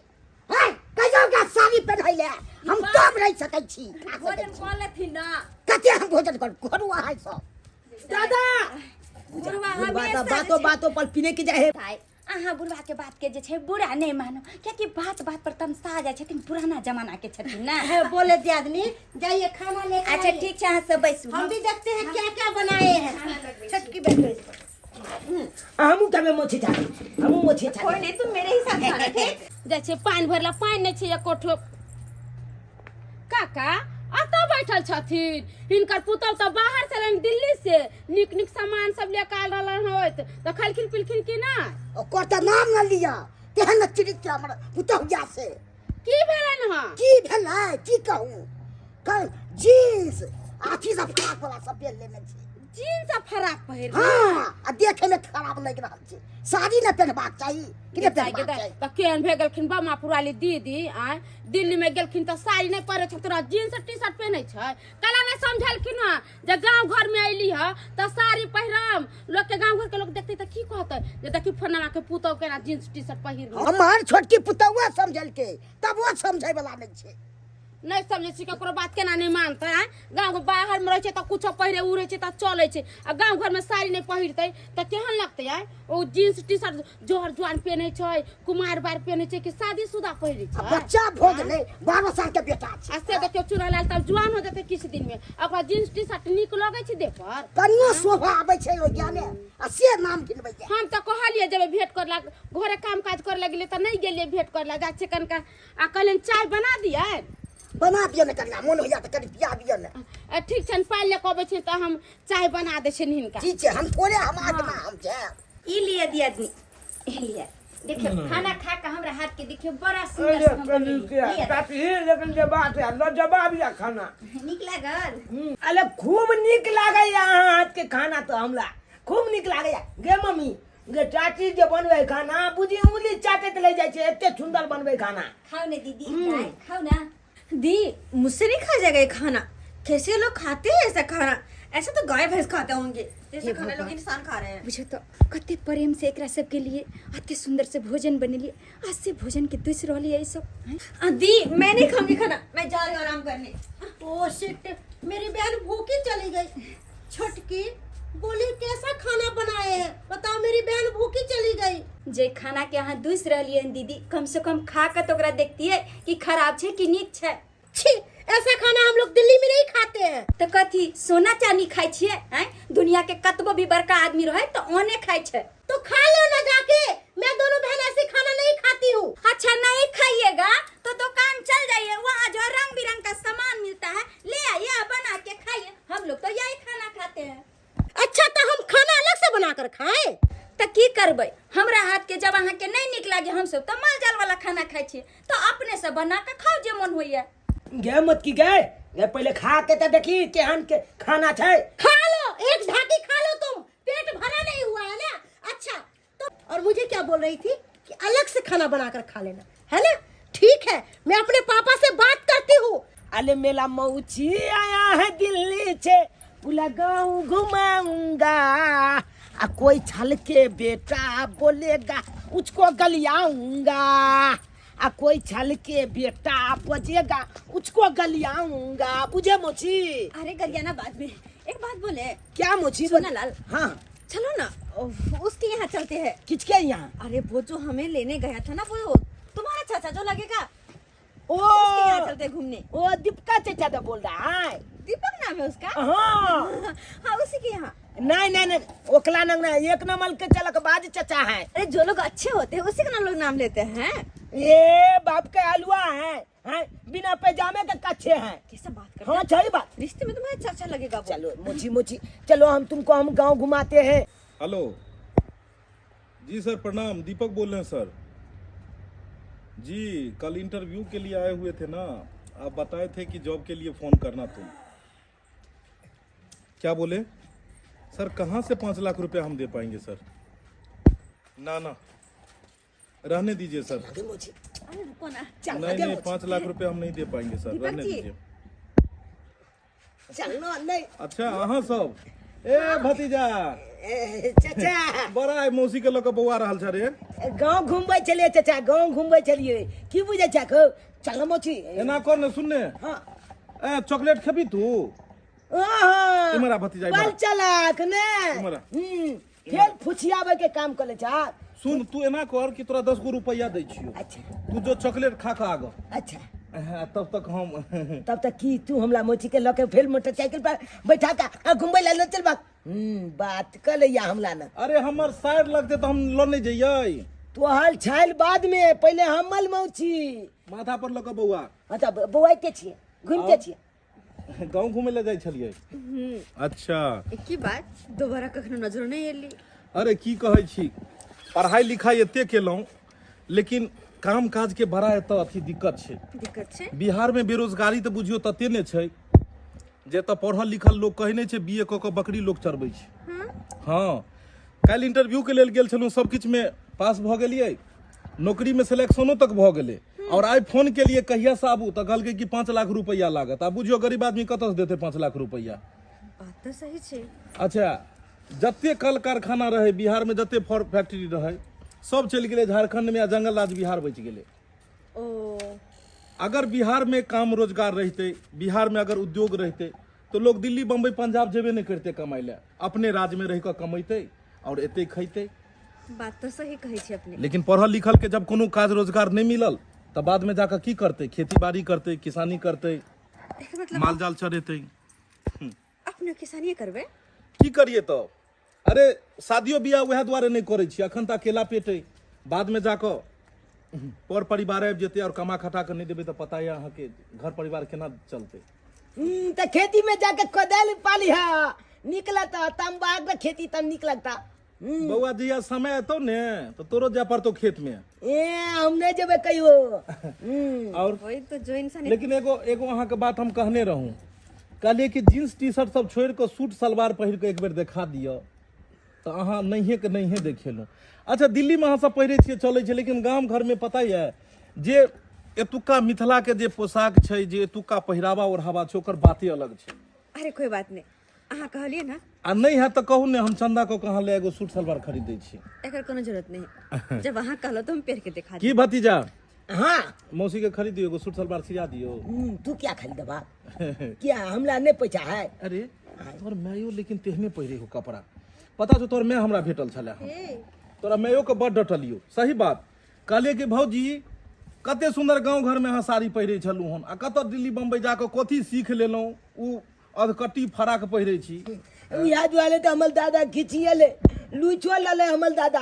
हैं कहियो का साड़ी पहनैले हम तब रह सकै छी भोजन कऽ लेथिन ना। कति हम भोजन कर घरुआ है सब दादा बुढ़वा बातो हमेशा बातो बातो पर पीने के जाए भाई अहाँ बुढ़वा के बात के जे छै बुरा नहीं मानो, क्योंकि बात बात पर तमसा जाय छथिन, पुराना जमाना के छथिन ना। बोले दे आदमी जाइए खाना लेकर अच्छा ठीक छै, अहाँ सब बैसू, हम भी देखते हैं क्या क्या बनाए हैं छटकी बैठो इस पर हमू तबे मोछी छाड़ी, हमू मोछी छाड़ी। कोई नहीं, तुम मेरे ही साथ खाना ठीक। जाइ छै पानि भरला पानि नहि छै एको ठोप। काका अतऽ बैठल छथिन, हिनकर पुतौह तऽ बाहर से एलनि दिल्ली से, नीक नीक सामान सब लेके आयल रहलन होइत तऽ खलखिन पिलखिन कि नहि? ओकर तऽ नाम न लिया केहन चिड़िया हमर पुतहुया से की भेलनि हँ? की भेलै की कहूँ कल जींस आथी से फराक वाला सब पहन लेने छी जीन्स आ फराक पहिर हाँ आ देखे में खराब लग रहल छै, साड़ी न पहनबाक चाही कि न पहनबाक चाही तऽ केहन भए गेलखिन बामापुराली दीदी आय दिल्ली में गेलखिन तऽ साड़ी नहि पहिरे छै, तोरा जीन्स टी शर्ट पहिनै छै। कला नहि समझलखिन हँ जे गाँव घर में अयली हँ तऽ साड़ी पहिरम, लोग के गाँव घर के लोग देखते तऽ की कहतै जे देखी फन्ना के पुतौह केना जीन्स टी शर्ट पहिर ली। हमर छोटकी पुतहुआ समझलकै तब वो समझै वाला नहीं छै। नहीं समझे छी ककरो बात केना नहीं मानते हैं। गाँव बाहर में रहे छै तऽ कुछो पहिरे उड़े छै तऽ चले छै, आ गाँव घर में साड़ी नहीं पहिरते तऽ केहन लगते है? ओ जीन्स टी शर्ट जोहर जुआन पहने छै, कुमार बार पहने छै कि शादीशुदा पहिरे छै? बच्चा भोग नहीं 12 साल के बेटा छै, आ से देखियो चूड़ा लाल तब जुआन हो जेते किछ दिन में, ओकरा जीन्स टी शर्ट नीक लगे छै देह पर। कनियो शोभा आबै छै ओ ज्ञाने आ से नाम गिनबै छै। हम तऽ कहलिए जेबे भेंट करला, घरे काम काज करे लगिले तऽ नहीं गेलिए भेंट करला, जा छै कनका आ कहलन चाय बना दिया। बना दिया न कनिया मन होइया तऽ कनि पिया दिया न ठीक छन पाइ ले कहबै छै तऽ हम चाय बना दै छियनि हिनका। ठीक छै हम थोड़े हम आदमी हम छै ई लिए दिया आदमी लिए देखिए खाना खा के हमरा हाथ के देखिए बड़ा सुंदर से हम बनेली। काफी लेकिन जे बात है लो जवाब या खाना नीक लागल? अरे खूब नीक लागे अहाँ हाथ के खाना तो हमरा खूब नीक लागे। गे मम्मी गे चाची जे बनवे खाना बुझी उंगली चाटत ले जाय छै, एते सुंदर बनवे खाना। खाओ ना दीदी, खाओ ना। दी मुझसे नहीं खाया जाएगा ये खाना, कैसे लोग खाते हैं ऐसा खाना? ऐसा तो गाय भैंस खाते होंगे, जैसे खाना लोग इंसान खा रहे हैं। मुझे तो कते प्रेम से एकरा सब के लिए अति सुंदर से भोजन बनेलिए, आज से भोजन के दूसरे वाली ये सब। दी मैं नहीं खाऊंगी खाना, मैं जा रही हूँ आराम करने। ओ शिट मेरी बहन भूखी चली गई। छोटकी बोली कैसा खाना बनाए हैं बताओ, मेरी बहन भूखी चली गई। जे खाना के यहाँ दूस रही है दीदी, कम से कम खा कर तो ओकरा देखती है कि खराब छे कि नीक छे। छी ऐसा खाना हम लोग दिल्ली में नहीं खाते हैं। तो कथी सोना चांदी खाई छिए हैं? दुनिया के कतबो भी बड़का आदमी रहे तो ओने खाई छे। तो खा लो ना जाके, मैं दोनों बहन ऐसे खाना नहीं खाती हूँ। अच्छा नहीं खाइएगा तो दुकान चल जाइए, वहाँ जो रंग बिरंग का सामान मिलता है ले आइए बना के खाइए, हम लोग तो यही खाना खाते हैं। अच्छा तो हम खाना अलग से बनाकर खाएं? तो की करबै, हमरा हाथ के जब अहाँ के नहीं निक लागे, हम सब तो माल जाल वाला खाना खाई छिए, तो अपने से बना के खाओ जे मन होइए। गे मत की गे पहले खा के तो देखी केहन के खाना छै। खा लो एक झाटी खा लो, तुम पेट भरा नहीं हुआ है ना। अच्छा तो और मुझे क्या बोल रही थी कि अलग से खाना बनाकर खा लेना है ना? ठीक है मैं अपने पापा से बात करती हूँ। अरे मेला मौची आया है दिल्ली से, पूरा गाँव घुमाऊंगा, आ कोई छल के बेटा बोलेगा उसको गलियाऊंगा, आ कोई छल के बेटा बजेगा उसको गलियाऊंगा। बुझे मोची? अरे गरियाना बाद में एक बात बोले। क्या मोची? सुना लाल, हाँ चलो ना उसके यहाँ चलते हैं। किसके यहाँ? अरे वो जो हमें लेने गया था ना, वो तुम्हारा चाचा जो लगेगा, ओ उसके यहाँ चलते घूमने। ओ दीपिका चाचा तो बोल रहा है। दीपक नाम है उसका। हाँ हाँ उसी के यहाँ। नहीं नहीं नहीं ओकला नंग ना एक नंबर के चलक बाद चचा है। अरे जो लोग अच्छे होते हैं उसी का लोग नाम लेते हैं। ये बाप के हलवा हैं बिना पैजामे के कच्चे हैं। कैसा बात कर हाँ सही बात। रिश्ते में तुम्हें अच्छा लगेगा वो। चलो मोची मोची चलो हम तुमको हम गांव घुमाते हैं। हेलो जी सर प्रणाम, दीपक बोल रहे हैं सर। जी कल इंटरव्यू के लिए आए हुए थे ना, आप बताए थे कि जॉब के लिए फ़ोन करना तुम। क्या बोले सर? कहाँ से 5 लाख रुपए हम दे पाएंगे सर? ना ना रहने दीजिए सर। मोची अरे रुको ना। नहीं नहीं 5 लाख रुपए हम नहीं दे पाएंगे सर, रहने जी। दीजिए। चलो नहीं अच्छा अहाँ सब ए भतीजा चाचा बड़ा है मौसी के लोग बौआ रहल छ रे। गांव घूमबे चलिए चाचा गांव घूमबे चलिए की बुझे छा को चलो मोची। एना कर न सुनने हाँ ए चॉकलेट खेबी तू? ओहो इमरा भतीजा बल इमरा। चलाक ने इमरा। फिर फुछियाबे के काम कर ले छा। सुन तू एना कर कि तोरा 10 गो रुपया दै छियो, अच्छा तू जो चॉकलेट खा खा आग अच्छा तब तक हम तब तक की तू हमला मोची के लके फिर मोटरसाइकिल पर बैठा का घूमबे ला चल बा। बात कर ले या हमला ना। अरे हमर साइड लगते तो हम लड़ने जइयै। तो हाल छाल बाद में पहले हमल मौची माथा पर लक बौआ अच्छा बौआ के छिए घूमते छिए गांव घूमे ले जाय छलियै। अच्छा एक ही बात दोबारा कखनो नजर नहीं एली। अरे की कहै छी, पढ़ाई लिखाई एते केलहुँ लेकिन काम काज के बड़ा एतऽ अथी दिक्कत छै। दिक्कत छै बिहार में बेरोजगारी तो बुझियो तते ने छै जे तऽ पढ़ल लिखल लोग कहै नहि छै बीए कऽ के बकरी लोग चरबै छै। हाँ काल्हि इंटरव्यू के लेल गेल छलहुँ, सब किछु में पास भऽ गेलियै, नौकरी में सिलेक्शनो तक भऽ गेलै। और आइ फोन के लिए कहिया से आबू तऽ कहलकै कि 5 लाख रुपया लागत। आब बुझियो गरीब आदमी कतऽ से देतै 5 लाख रुपया? बात तो सही छै। अच्छा जते कल कारखाना रहे बिहार में, जते फैक्ट्री रहे सब चलि गेलै झारखंड में, आ जंगल राज बिहार बचि गेलै। ओ अगर बिहार में काम रोजगार रहते, बिहार में अगर उद्योग रहते तो लोग दिल्ली बम्बई पंजाब जेबे नहीं करते कमाई ले, अपने राज्य में रह कर कमेते और एते खैते। बात तो सही कहे छी अपने। लेकिन पढ़ल लिखल के जब कोनो काज रोजगार नहीं मिलल तब बाद में जाकर की करते? खेती बाड़ी करते, किसानी करते, मतलब माल जाल चरेते। अपने किसानी करबे की करिए तो? अरे शादियों बियाह वह द्वारे नहीं करे छी, अखन तक अकेला पेटे, बाद में जाकर पर परिवार आबि जेते और कमा खटा कर नहीं देबे तो पता है अहाँ के घर परिवार केना चलते। तो खेती में जाके कोदाल पाली है निकलता तंबाक के खेती तब निकलता। बउआ जहिया समय अतो ने तो तोरो जा पड़तो खेत में। हम नहीं जेबे कहियो। और वही तो जो इंसान लेकिन एगो अहाँ के बात हम कहने रहूं, कहलिए कि जींस टी शर्ट सब छोड़ के सूट सलवार पहिर के एक बेर देखा दियो तो अहाँ नहिए के नहिए देखेलू। अच्छा दिल्ली में अहाँ सब पहिरे छियै चले छै, लेकिन गांव घर में पता है जे एतुका मिथिला के जे पोशाक छै, जे एतुका पहिरावा ओढ़ावा छै, ओकर बाते अलग छै। अरे कोई बात नहीं, अहाँ कहलिए ना आ नहीं है तो कहू ने हम चंदा को कहाँ ले एगो सूट सलवार खरीदै छी। एकर कोनो जरूरत नहीं, जब अहाँ कहलो तो हम पहन के दिखा की भतीजा हाँ मौसी के खरीद दियो, एगो सूट सलवार सिया दियो। तू क्या खरीदबा क्या हमला नहीं पैसा है? अरे तोर मायो लेकिन तेहने पहिरे हो कपड़ा, पता छौ तोर मैं हमरा भेटल छले, तोरा मायो के बड़ डटलियो। सही बात कहलिए कि भौजी कते सुंदर गांव घर में अहाँ साड़ी पहिरे छलू हन, आ कत दिल्ली बम्बई जाके कथी सीख लेलहुँ, उ अधकट्टी फराक पहिरे छी। याद वाले तो हमल दादा खिचिए ले लूचो लले हमल दादा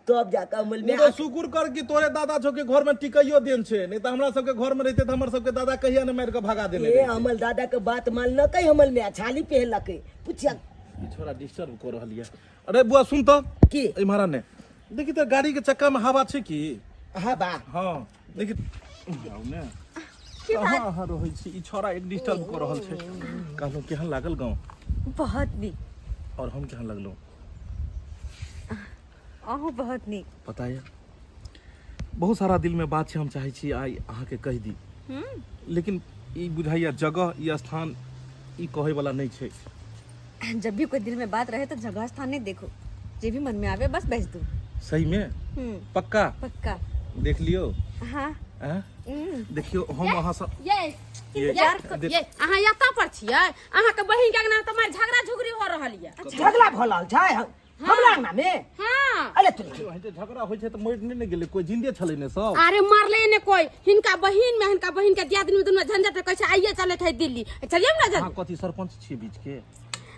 तो अब जाकर हमल में तो शुक्र कर कि तोरे दादा छौ के घर में टिकइयो देन छे, नहीं तो हमरा सबके घर में रहते तो हमर सबके दादा कहिया ने मार के भगा देने ए हमल दादा के बात मान न कई हमल में छाली पहनलके पूछिया ई छोरा डिस्टर्ब कर रहलिए। अरे बुआ सुन तो की इमहरा ने देखी तो गाड़ी के चक्का में हवा छे की? हां बा हां देखी जाऊ ने कहां अहाँ रहै छी, ई छोरा एक डिस्टर्ब कर रहल छे। कहलौ केहन लागल गांव? बहुत नीक। और हम केहन लगलो? अहूँ बहुत नीक। पता है बहुत सारा दिल में बात छे, हम चाहे छी आई अहाँ के कह दी, लेकिन ई बुझाइया जगह ई स्थान ई कहे वाला नहीं छे। जब भी कोई दिल में बात रहे तो जगह स्थान नहीं देखो, जे भी मन में आवे बस भेज दो। सही में? पक्का? पक्का। देख लियो। हाँ देखियो हम अहाँ सब ये अहाँ एतऽ पर छियै, अहाँ के बहिन के अंगना तुम्हार झगड़ा झुगड़ी हो रहल ये। झगड़ा भलल छै हमरा अंगना में? हां अरे तू हते झगड़ा होय छै त मर नहीं गेले, कोई जिंदे छले ने सब। अरे मारले ने कोई, हिनका बहिन के दियादनी दुनू झंझट कहै छै आइए चले थे दिल्ली, चलिए ना जल्दी। हां कथि सरपंच छी बीच के?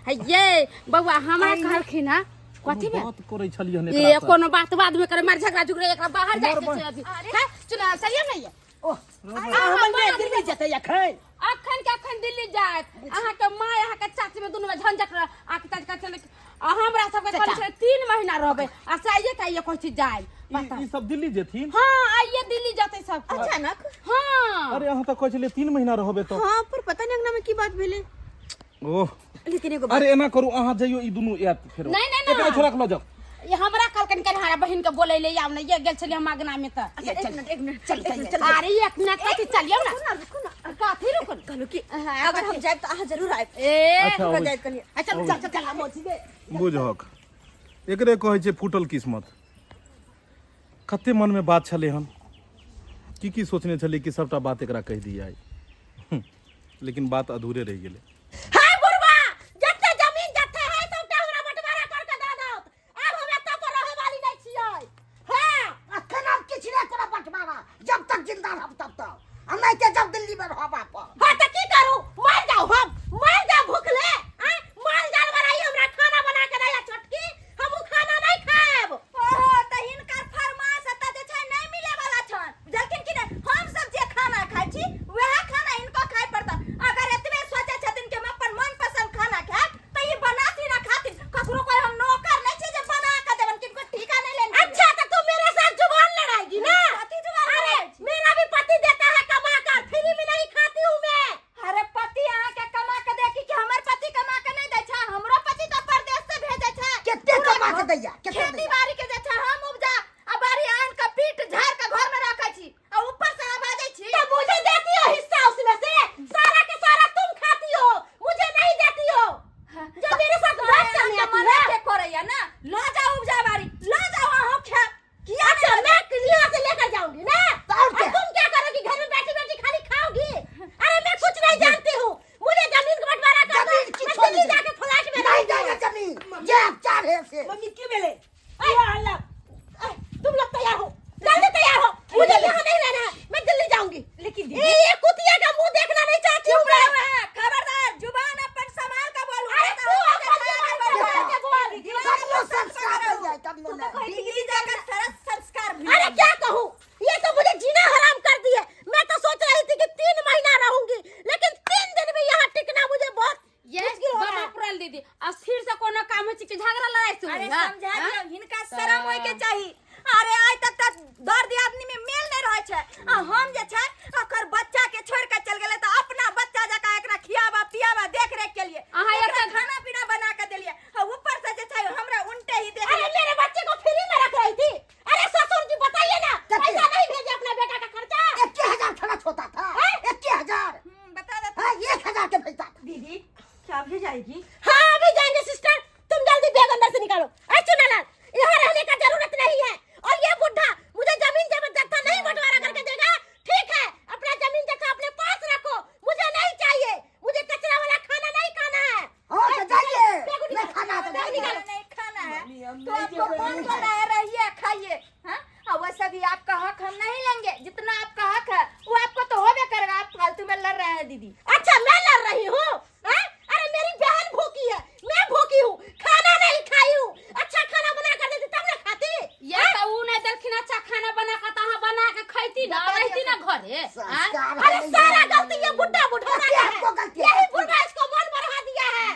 है ये बउआ हमरा कहलखिन हां कथी में बात करे छलिए ने ये कोनो बात बाद में करे मार झगड़ा झुगड़े एकरा बाहर जाके छै अभी है चुनाव सही नहीं है ओ हमर दिल्ली जते अखन अखन दिल्ली जाए अहाँ के माय अहाँ के चाची में दोनों में झंझट आके ताज का चले हमरा सब के कहले 3 महीना रहबे आ चाहिए का ये कोई चीज जाए ई सब दिल्ली जेथिन हां आइए दिल्ली जाते सब अचानक हां अरे अहाँ त कहै छलिए 3 महीना रहबे तो हाँ पर पता नहीं अंगना में की बात भेले ओह लेकिन एगो अरे एना करू अहाँ जइयो ई दुनु याद फेरो नहीं एकरा छोड़ा के ल जाओ ये हमरा कलकन के हमारा बहन के बोले ले आव नहीं ये गेल छली हम अगना में त एक मिनट चल अरे एक मिनट कथी चलियो ना कथी रुकन कहलो कि अगर हम जाए तो आहा जरूर आए ए अच्छा हमरा जाए कनी चल मोची दे बुझहक एकरे कहै छै फूटल किस्मत कते मन में बात छले हन की सोचने छली कि सबटा बात एकरा कह दिया लेकिन बात अधूरे रह गेले हाय बुढ़वा जत्ते जमीन जत्ते है सबटा हमरा बंटवारा करके दे दो अब हम एत पर रहे वाली नहीं छियै हां अखन हम किछ नहीं कोनो बंटवारा जब तक जिंदा रहब तब तक हम नहीं के जब दिल्ली में रहब आप हां त की करू मर जाओ हम मर जा भूखले हैं माल जाल बनाई हमरा खाना बना के दया छोटकी हम खाना नहीं खाएब ओहो त हिनकर फरमाइश त जे छै नहीं मिले वाला छन लेकिन कि हम सब जे खाना खाइ छी वह खाना इनको खाइ पड़ता अगर एतबे सोचे छथिन कि हम अपन मनपसंद खाना खाएब त ई बनाती ना खातिर ककरो कोई हम नौकर नहीं छै जे बना के देबन किनको ठिका नहीं लेन अच्छा तो तू मेरे साथ जुबान लड़ाएगी ना अरे मेरा भी पति देता है कमा कर फ्री में नहीं खाती हूँ मैं अरे पति अहाँ के कमा के देखी कि हमर पति कमा के नहीं दै छै हमरो पति तो परदेश से भेजे छै कितने कमा के दैया खेती बाड़ी के जे छै हम उपजा आ बाड़ी आन के पीट झाड़ के घर में रखै छी आ ऊपर से आवा दै छी तो मुझे देती हो हिस्सा उसमें से सारा के सारा तुम खाती हो मुझे नहीं देती हो जो मेरे साथ बात करने आती है के करैया ना ला जाओ उपजा बाड़ी ला जाओ हम खा किया अच्छा मैं यहाँ से लेकर जाऊंगी ना और तुम क्या करोगी घर में बैठी बैठी खाली खाओगी अरे मैं कुछ नहीं जानती हूँ मुझे जमीन का बंटवारा कर दो मैं दिल्ली जाके फ्लैट में नहीं जाएगा जमीन ये चार है से मम्मी क्यों मिले अल्लाह तुम लोग तैयार हो जल्दी तैयार हो मुझे यहाँ नहीं रहना है मैं दिल्ली जाऊंगी लेकिन ये कुतिया का मुंह देखना नहीं चाहती हूँ मैं खबरदार जुबान अपन संभाल के बोल अरे तू अपन जुबान संभाल के बोल करियो संस्कार हो जाए करियो ना दिल्ली जाकर सारा संस्कार अरे क्या कहूँ ये तो मुझे जीना हराम कर दिए मैं तो सोच रही थी कि 3 महीना रहूंगी लेकिन 3 दिन भी यहाँ टिकना मुझे बहुत ये बाबा पुराल दीदी अस्थिर से कोनो काम है कि झगड़ा लड़ाई से अरे समझा दियो हिनका शरम होय के चाहिए अरे आज तक दर्द आदमी में मेल नहीं रहे छै आ हम जे छै ओकर बच्चा के छोड़ के चल गेले त अपना बच्चा जका एकरा खियाबा पियाबा देख रेख के लिए अहाँ एकरा खाना पीना बना के देलिए आ ऊपर से जे छै हमरा उल्टे ही देख अरे मेरे बच्चे को फ्री में रख रही थी अरे ससुर जी बताइए ना पैसा नहीं भेजे अपना बेटा का खर्चा 21,000 खर्च होता था 21,000 बता देता 1,000 के भेजता था दीदी क्या भी जाएगी हाँ अभी जाएंगे सिस्टर तुम जल्दी बैग अंदर से निकालो अरे चुनालाल यहाँ रहने का जरूरत नहीं है और ये बुढ़ा मुझे जमीन जबरदस्ती नहीं बंटवारा करके देगा ठीक है अपना जमीन जगह अपने पास रखो मुझे नहीं चाहिए मुझे कचरा वाला खाना नहीं खाना है और तो जाइए मैं खाना तो नहीं खाना है तो आपको कौन बनाए रहिए खाइए हाँ और वैसे भी आपका हक हम नहीं लेंगे जितना आपका हक है वो आपको तो होबे करेगा आप फालतू में लड़ रहे हैं दीदी अच्छा मैं लड़ रही हूँ अरे मेरी बहन भूखी है मैं भूखी हूँ खाना नहीं खाई हूँ अच्छा खाना बना कर देती तब ना खाती ये तो ऊ नहीं देखिन अच्छा खाना बना के तहां बना के खैती ना रहती ना घरे संस्कार अरे सारा गलती ये बुढ़ा बुढ़ा का आपको है गलती है। यही बुढ़ा इसको मन बढ़ा दिया है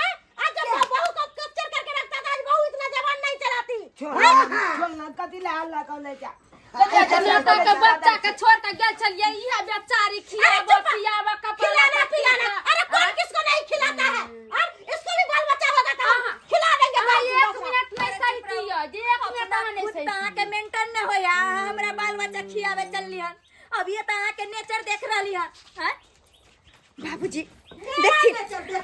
आज जब मैं बहू को कैप्चर करके रखता था आज बहू इतना जवान नहीं चलाती छोड़ना कति ले हल्ला कर ले जा जनता के बच्चा के छोड़ के गेल छलिए इहा बेचारी खियाबा कपड़ा खिलाना पिलाना अरे कौन किसको नहीं खिलाता है इसको भी बाल बच्चा होगा तो खिला देंगे एक मिनट में सहती है जे एक मिनट में नहीं कुत्ता के मेंटेन न होया हमरा बाल बच्चा खियावे चलली हन अब ये तो के नेचर देख रहली हन हैं बाबूजी देखी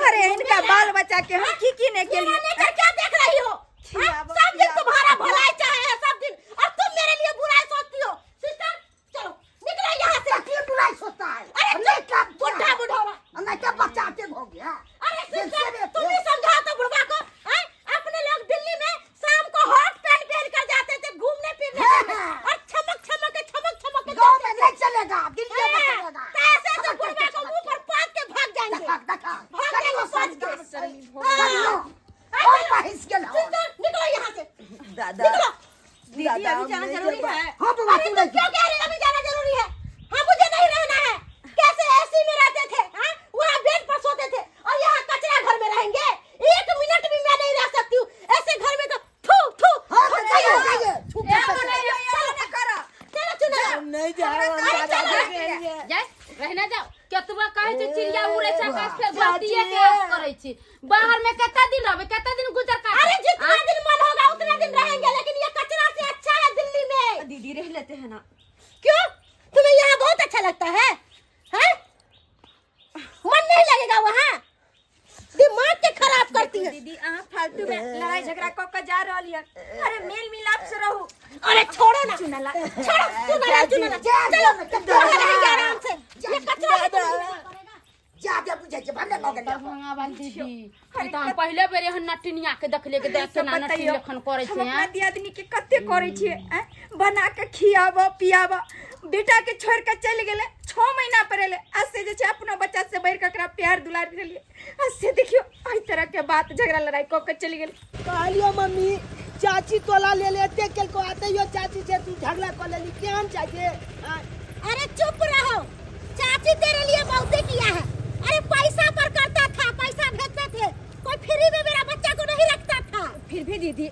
अरे इनका बाल बच्चा के हम की ने के लिए नेचर क्या देख रही हो सब दिन तुम्हारा भलाई चाहे है सब दिन और तुम मेरे लिए बुराई सोचती हो सिस्टर चलो निकलो यहाँ से क्यों बुराई सोचता है अरे बुढ़ा बुढ़ा मैं क्या बच्चा के हो गया अरे सिस्टर तुम ही समझाओ तो बुढ़वा को अपने लोग दिल्ली में शाम को हॉट पैंट पहन कर जाते थे घूमने फिरने और चमक गाँव में नहीं चलेगा दिल्ली में चलेगा ऐसे तो बुढ़वा को मुंह पर पाद के भाग जाएंगे भागने को सोच के अभी जाना जरूरी है। हाँ बुआ तू क्यों कह रही है अभी जाना जरूरी है? हाँ मुझे नहीं रहना है। कैसे एसी में रहते थे? हाँ वहाँ बेड पर सोते थे और यहाँ कचरा घर में रहेंगे? 1 मिनट भी मैं नहीं रह सकती हूँ ऐसे घर में। तो थू थू नहीं जा जाए रहना जाओ केतबा कहे छी चिड़िया उड़े छै आकाश फेर बतिये के आस करे छी बाहर में कितना दिन रहबे कितना दिन गुजर काटे। अरे जितना दिन मन होगा उतना दिन रहेंगे लेकिन ये कचरा से अच्छा है दिल्ली में। दीदी रह लेते हैं ना। क्यों तुम्हें यहाँ बहुत अच्छा लगता है? हैं? मन नहीं लगेगा वहाँ? दिमाग के खराब करती है दीदी आप फालतू में लड़ाई झगड़ा को जा रही है। अरे मेल मिलाप से रहो। अरे छोड़ो ना चुनला छोड़ो चलो रहेंगे आराम से। ये कचरा है ज्यादा बुझे छै भले मगन भगवान दीदी ई त हम पहले बेर एहन नटनिया के देखले के देख के ना नटनी लेखन करे छै। हम अपना दियादनी के कते करे छिए बना के खियाबो पियाबो। बेटा के छोड़ के चल गेले 6 महीना परेले ऐसे जे छै अपना बच्चा से बैर ककरा प्यार दुलार देलिए ऐसे देखियो आई तरह के बात झगड़ा लड़ाई को के चली गेले। कहलियो मम्मी चाची तोला ले लेते केल को आते यो चाची से तू झगड़ा कर लेली केहन चाहिए। अरे चुप रहो चाची तेरे लिए बहुत किया है। अरे पैसा पर करता था पैसा भेजते थे कोई फ्री में मेरा बच्चा को नहीं रखता था। फिर भी दीदी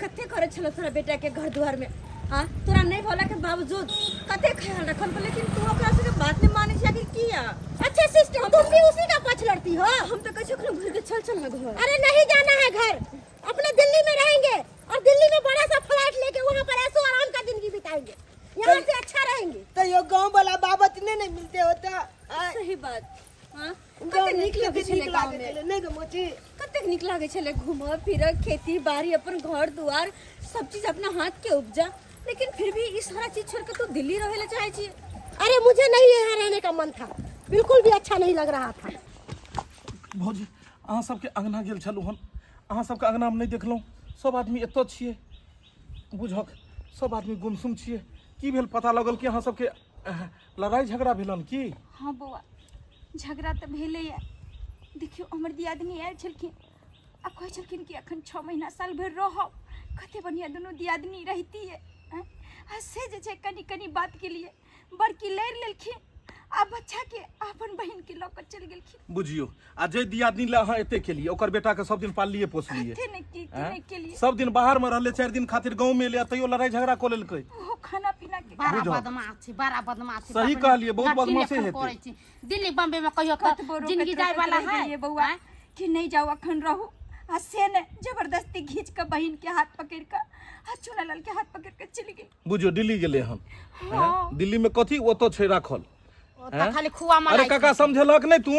कते करे छलो तोरा बेटा के घर द्वार में। हां तोरा नहीं भोला के बावजूद कते ख्याल रखल पर लेकिन तू ओकरा से बात नहीं माने छै कि किया। अच्छा सिस्टर तुम भी उसी का पक्ष लड़ती हो? हम तो कैसे घर के चल ना घर। अरे नहीं जाना है घर अपने दिल्ली में रहेंगे और दिल्ली में बड़ा सा फ्लैट लेके वहाँ पर ऐसो आराम का जिंदगी बिताएंगे। यहाँ से अच्छा रहेंगे। तो यो गांव वाला बाबत नहीं मिलते होता। सही बात। हां गाँव कते में निक लगे छले गांव लागे में। नहीं तो मोची कते निक लागे छले घूमो फिर खेती बाड़ी अपन घर दुआर सब चीज अपना हाथ के उपजा। लेकिन फिर भी इस सारा चीज छोड़ के तू दिल्ली रहेला चाहे छी। अरे मुझे नहीं यहाँ रहने का मन था बिल्कुल भी अच्छा नहीं लग रहा था। भौजी अहाँ सबके अंगना गेल छलू हन अहाँ सबके अंगना में नहीं देखलहुँ सब आदमी एतऽ छियै बुझक सब आदमी गुमसुम छियै की भेल पता लगल कि अहाँ सबके लड़ाई झगड़ा भेलन की? हाँ बौआ झगड़ा तो भेले है। देखियो हमर दियादनी आयल छलखिन आ कहै छलखिन कि अखन 6 महीना साल भर रहब कते बढ़िया दोनों दियादनी रहती है। आ से जे छै कनी कनी बात के लिए बड़की लड़ लेलखिन आ बच्चा के अपन बहन के लऽ के चल गेलखिन। बुझियो आ जे दियादनी ले अहाँ एते केलिए ओकर बेटा के सब दिन पाललिए पोसलिए थे नहीं के लिए सब दिन बाहर में रहले 4 दिन खातिर गांव में ले तैयो लड़ाई झगड़ा कर लेलकै। वो खाना पीना के बड़ा बदमाश छै बड़ा बदमाश छै। सही कहलिए बहुत बदमाशी हेतै। दिल्ली बम्बे में कहियो जिंदगी जाय वाला है बउआ कि नहीं जाओ अखन रहू आ से ने जबरदस्ती खींच के बहन के हाथ पकड़ के आ चुनालाल के हाथ पकड़ के चली गई। बुझियो दिल्ली गेले हन दिल्ली में कथी ओतो छै राखल खाली खुआ मलाई। अरे काका समझलक नहीं तू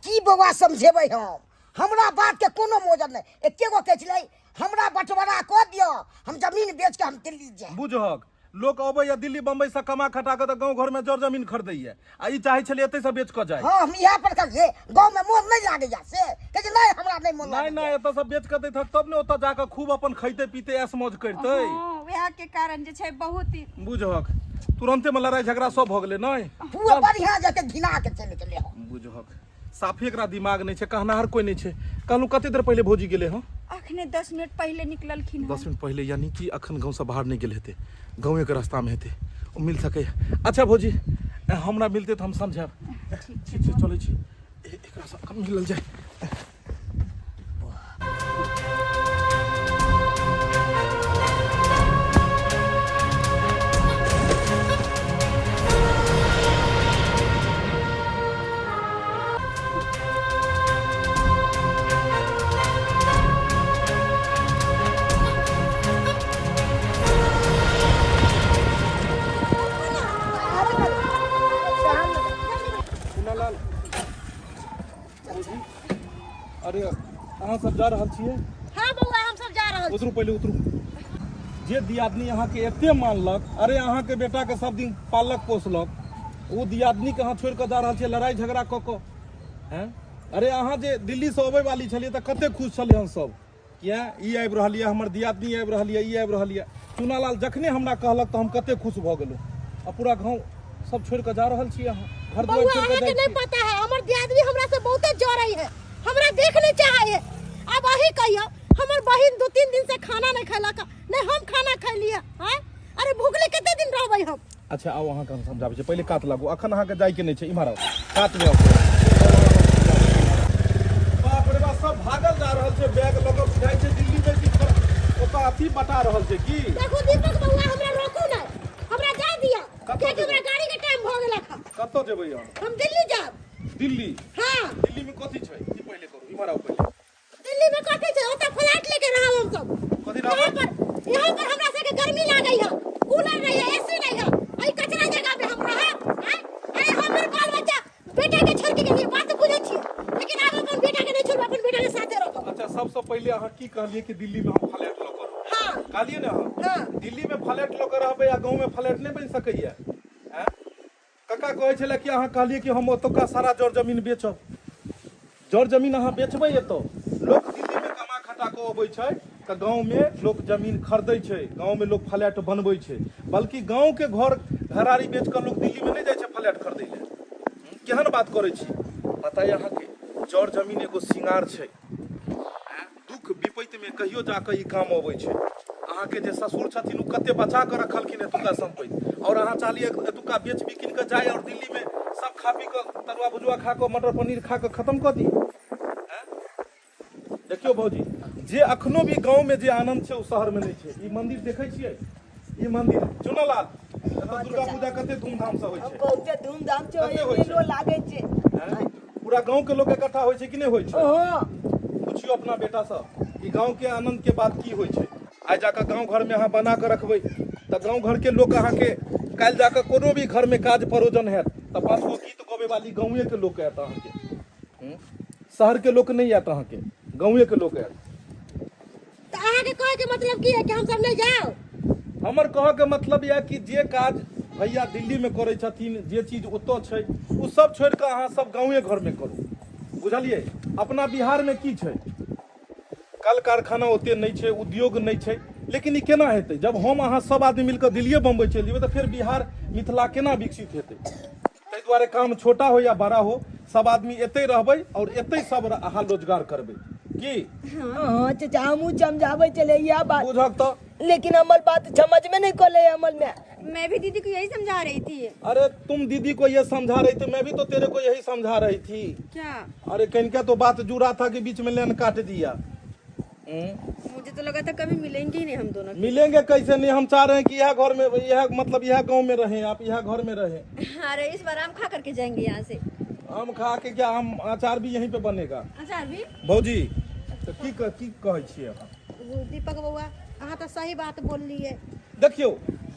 की बउआ समझेबै हम हमरा बात के कोनो मोजर नहीं एके गो कह छलै हमरा बंटवारा क दियो हम जमीन बेच के हम दिल्ली जाए। बुझहक लोग अबै या दिल्ली बम्बई से कमा खटा के तो गांव घर में जर जमीन खरीदैया आ ई चाहे छले एते से बेच के जाए। हां हम यहाँ पर कहिए गांव में मोन नहीं लागैया से कहे नहीं हमरा नहीं मोन नहीं नहीं एत सब बेच के दै थक तब ने ओत जाके खूब अपन खइते पीते ऐश मौज करतै। वह के कारण जे छै बहुत ही बुझहक तुरंते में लड़ाई झगड़ा सब भ गेलै नहीं पूरा बढ़िया जके घिना के चले चले हो। बुझहक साफे एकरा दिमाग नहीं छै कहनाहर कोई नहीं छै। कहलू कते देर पहले भौजी गेले हँ? अखने 10 मिनट पहले निकललखिन। 10 मिनट पहले यानी कि अखन गांव से बाहर नहीं गेल हेते गाँवे के रास्ता में हेते ओ मिल सके। अच्छा भौजी हमरा मिलते तो हम समझब। ठीक छै चलै छी एकरा से मिलल जाए। अरे अहाँ सब जा रहल छियै? हाँ बउआ हम सब जा रहल छी। उतरू पहले उतरू। जे दियादनी अहाँ के एते मानलक अरे अहाँ के बेटा के सब दिन पालक पोसलक वो दियादनी के अहाँ छोड़ के जा रहल छियै लड़ाई झगड़ा क के हैं? अरे अहाँ जे दिल्ली से अबै वाली छलियै त कते खुश छलियै हम सब किया ई आबि रहल यऽ हमर दियादनी आबि रहल यऽ ई आबि रहल यऽ। चुनालाल जखने हमरा कहलक त हम कते खुश भ गेलहुँ। आ पूरा गाँव सब छोड़ के जा रहल छियै अहाँ घर द्वार छोड़ के के नहीं पता है हमर दियादनी हमरा से बहुते जोरई है हमरा देख नहीं चाहे है। अब वही कहियो हमर बहिन 2-3 दिन से खाना नहीं खैलक नहीं हम खाना खैलिए हैं अरे भूखले कितने दिन रहबै हम। अच्छा आओ अहाँ के हम समझाबै छी, पहिले कात लागू, अखन अहाँ के जाय के नहीं छै, इम्हर आओ कात में आओ। बाप रे बाप, सब भागल जा रहल छै, बैग लऽ कऽ जाइ छै दिल्ली में की ओतऽ अथी बता रहल छै की। देखो दीपक बउआ हमरा रोकू ना, हमरा जा दिया कियाकि हमरा गाड़ी के टाइम भ गेल है। कतऽ जेबै हम दिल्ली जाब। दिल्ली? हां दिल्ली में कथी छै ई पहिले करू, इम्हर आओ पहिले। दिल्ली में कथी छै, ओतऽ फ्लैट लेके रहब हम सब। कथी रहब? यहाँ पर हमरा सबके गर्मी लागै है, कूलर नहीं है, एसी नहीं है, आई कचरा जगह पे हम रहब। अरे हमर बाल बच्चा बेटा के छोड़ के गेलिए, बात बुझै छी, लेकिन आब अपन बेटा के नहीं छोड़ब, अपन बेटा के साथे रहब। अच्छा सबसे पहिले अहाँ की कहलिए कि दिल्ली में हम फ्लैट लऽ कऽ रहब? हां कहलिए ना अहाँ दिल्ली में फ्लैट लऽ कऽ रहबै आ गाँव में फ्लैट नहीं बनि सकैया। हैं कक्का कहै छलै कि अहाँ कहलिए कि हम ओतुका सारा जड़ जमीन बेचब। जड़ जमीन अहाँ बेचबै एतऽ, लोक दिल्ली में कमा खटा कऽ अबै छै तऽ गाँव में लोक जमीन खरीदै छै, गाँव में लोक फ्लैट बनबै छै, बल्कि गाँव के घर घरारी बेच कऽ लोक दिल्ली में नहीं जाइ छै फ्लैट खरीदै ले। केहन बात करै छी? पता है अहाँ के जड़ जमीन एगो सिंगार छै, दुख विपत्ति में कहियो जाके ई काम अबै छै। अहाँ के जे ससुर छथिन उ कते बचा के रखलखिन एतुका संपत्ति, और अहाँ चाहलिए एतुका बेच बिकिन के जाय और दिल्ली में सब खा पी के तरुआ भुजुआ खा के मटर पनीर खा के खत्म कर दी। देखियो भौजी, जे अखनो भी गांव में जे आनंद छै उ शहर में नहीं छै। ई मंदिर देखै छियै, ई मंदिर चुनलाल एतऽ दुर्गा पूजा कते धूमधाम से होइ छै, बहुते धूमधाम से कते होइ छै? मेलो लागे छै। पूरा गांव के लोग इकट्ठा होइ छै कि नहीं होइ छै? ओहो पूछियो अपना बेटा से कि गांव के आनंद के बात की होइ छै। आज जाकर गांव घर में अहाँ बना के रखबै तऽ गांव घर के लोग अहाँ के काल्हि जाकर कोनो भी घर में काज परोजन हैत तऽ 5 गो गीत गबै वाली गाँवे के लोग आयत अहाँ के, शहर के लोग नहीं आयत, अहाँ के गाँवे के लोग आयत। तो अहाँ के कहे के मतलब की है कि हम सब नहीं जाओ? हमर कह के मतलब यह कि जे काज भैया दिल्ली में करे छथिन, जे चीज ओतऽ छै उ सब छोड़ के अहाँ सब गाँवे घर में करू, बुझलिए? अपना बिहार में की छै, कल कारखाना ओते नहीं छै, उद्योग नहीं छै, लेकिन ई केना हेतै जब हम अहाँ सब आदमी मिलकर दिल्ली बम्बई चलि जेबै तऽ फिर बिहार मिथिला केना विकसित हेतै? ताहि दुआरे काम छोटा हो या बड़ा हो, सब आदमी एते रहबै और एते सब अहाँ रोजगार करबै की। हाँ चाचा हमू समझावे चले यह बात, बुझक तो, लेकिन हमार बात समझ में नहीं कोले अमल में। मैं भी दीदी को यही समझा रही थी। अरे तुम दीदी को ये समझा रही थी, मैं भी तो तेरे को यही समझा रही थी। क्या? अरे कहीं तो बात जुड़ा था कि बीच में लेन काट दिया। मुझे तो लगा था कभी मिलेंगे ही नहीं हम दोनों। मिलेंगे कैसे नहीं, हम चाह रहे हैं कि यह घर में, यह मतलब यह गांव में रहें, आप यह घर में रहें। अरे इस बार आम खा करके जाएंगे यहाँ से। आम खा के क्या, हम अचार भी यहीं पे बनेगा। अचार भी? भौजी तो की कहै छियै अहाँ? दीपक बउआ अहाँ तो सही बात बोललिए। देखियो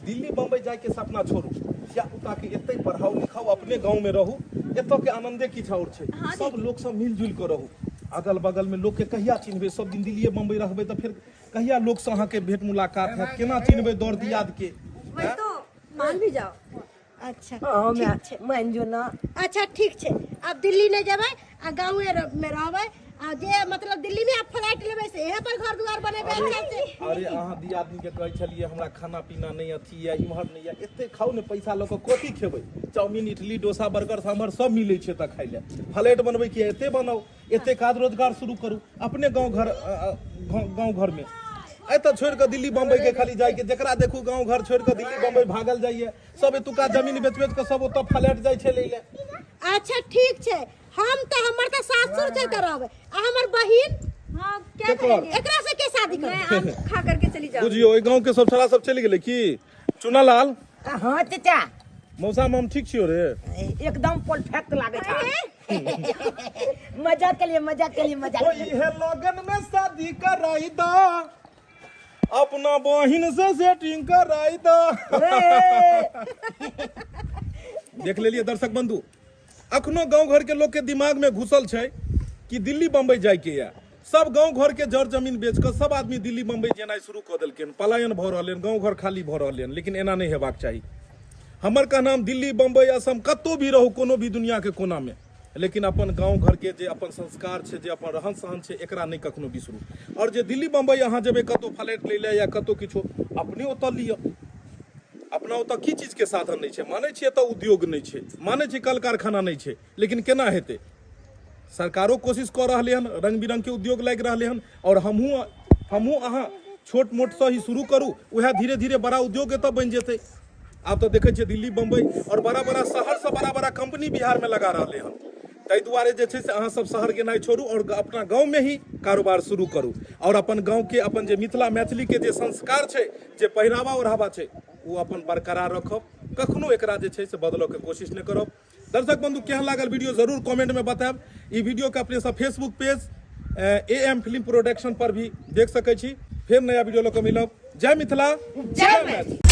दिल्ली बम्बई जाए के सपना छोड़ू, या पुता के एते पढ़ाओ लिखाओ, अपने गांव में रहू, एतऽ के आनंदे किछ और छै। सब लोग सब मिलजुल के रहू, अगल बगल में लोग के कहिया चिन्हबे, सब दिन दिल्ली बम्बई रहबै तऽ फिर कहिया लोग से अहाँ के भेंट मुलाकात हैत, केना चिन्हबे दौड़ दियाद के? वही तो मान भी जाओ। अच्छा हाँ ठीक छै। मान जो ना। अच्छा ठीक छै, अब दिल्ली नहीं जेबै आ गाँव में रहबै, आ जे मतलब दिल्ली में आप फ्लैट लेबै से यहाँ पर घर दुआर बनेबै अच्छा से। अरे अहाँ दी आदमी के कहै छलिए हमरा खाना पीना नहीं अथी है, इम्हर नहीं है, एते खाओ ने पैसा लऽ कऽ कथी खेबै? चाउमीन इडली डोसा बर्गर सांभर सब मिलै छै तऽ खाइ ले। फ्लैट बनबै कि एते बनाओ, एते काज रोजगार शुरू करू अपने गाँव घर में। एतऽ छोड़ के दिल्ली बम्बई के खाली जाय के, जकरा देखू गाँव घर छोड़ के दिल्ली बम्बई भागल जाइए, सब एतुका जमीन बेच के सब ओतऽ फ्लैट जाइ छै लै ले। अच्छा ठीक छै, हम तो हमर तो सासुर छै तऽ रहबै, आ हमर बहिन हाँ क्या करेंगे? एकरा से के शादी मैं करबै? आम खा करके चली जाऊँ। बुझियो ओइ गाँव के सब छौड़ा सब चलि गेलै की? चुनालाल हाँ चाचा मौसा माम ठीक छियो रे? एकदम परफेक्ट लागे था। मजाक के लिए मजाक के लिए मजाक के लिए। इहे लगन में शादी कराई दा, अपना बहिन से सेटिंग कराई दा। देख लेलिए दर्शक बंधु, अखनो गांव घर के लोग के दिमाग में घुसल छै कि दिल्ली बम्बई जाय के या। सब गांव घर के जड़ जमीन बेच कर सब आदमी दिल्ली बम्बई जेनाइ शुरू कर देलखिन, पलायन भ रहलै, गांव घर खाली भ रहलै, लेकिन एना नहीं हेबाक चाही। हमर कहना दिल्ली बम्बई असम कतौ भी रहू, कोनो भी दुनिया के कोना में, लेकिन अपन गांव घर के जे अपन संस्कार छै, जे अपन रहन सहन छै, एकरा नहीं कखनो बिसरू। और जे दिल्ली बम्बई अहाँ जेबै कतौ फ्लैट लै ले या कतौ किछो, अपने ओतऽ लिअ। अपना ओतऽ की चीज के साधन नहीं छै, मानै छियै एतऽ उद्योग नहीं छै, मानै छियै कल कारखाना नहीं छै, लेकिन केना हेतै? सरकारो कोशिश कऽ रहलै हन, रंग बिरंग के उद्योग लागि रहलै हन, और हमहूँ अहाँ छोट मोट से ही शुरू करू, वह धीरे धीरे बड़ा उद्योग एतऽ बन जेतै। आब तो देखे दिल्ली बम्बई और बड़ा बड़ा शहर से बड़ा बड़ा कंपनी बिहार में लगा रहे हैं। ताहि दुआरे जे छै से अहाँ सब शहर गेनाइ छोड़ू और अपना गाँव में ही कारोबार शुरू करू और अपन गाँव के अपन जे मिथिला मैथिली के जे संस्कार छै, जे पहिरावा ओढ़ावा छै, वो अपन बरकरार रखब, कखनो एकरा जे छै से बदलो के कोशिश नहीं करब। दर्शक बंधु केहन लागल वीडियो जरूर कमेंट में बताएब। ई वीडियो के अपने सब Facebook page AM film production पर भी देख सकै छी। फिर नया वीडियो लेकर मिलब। जय मिथिला, जय मैथिली।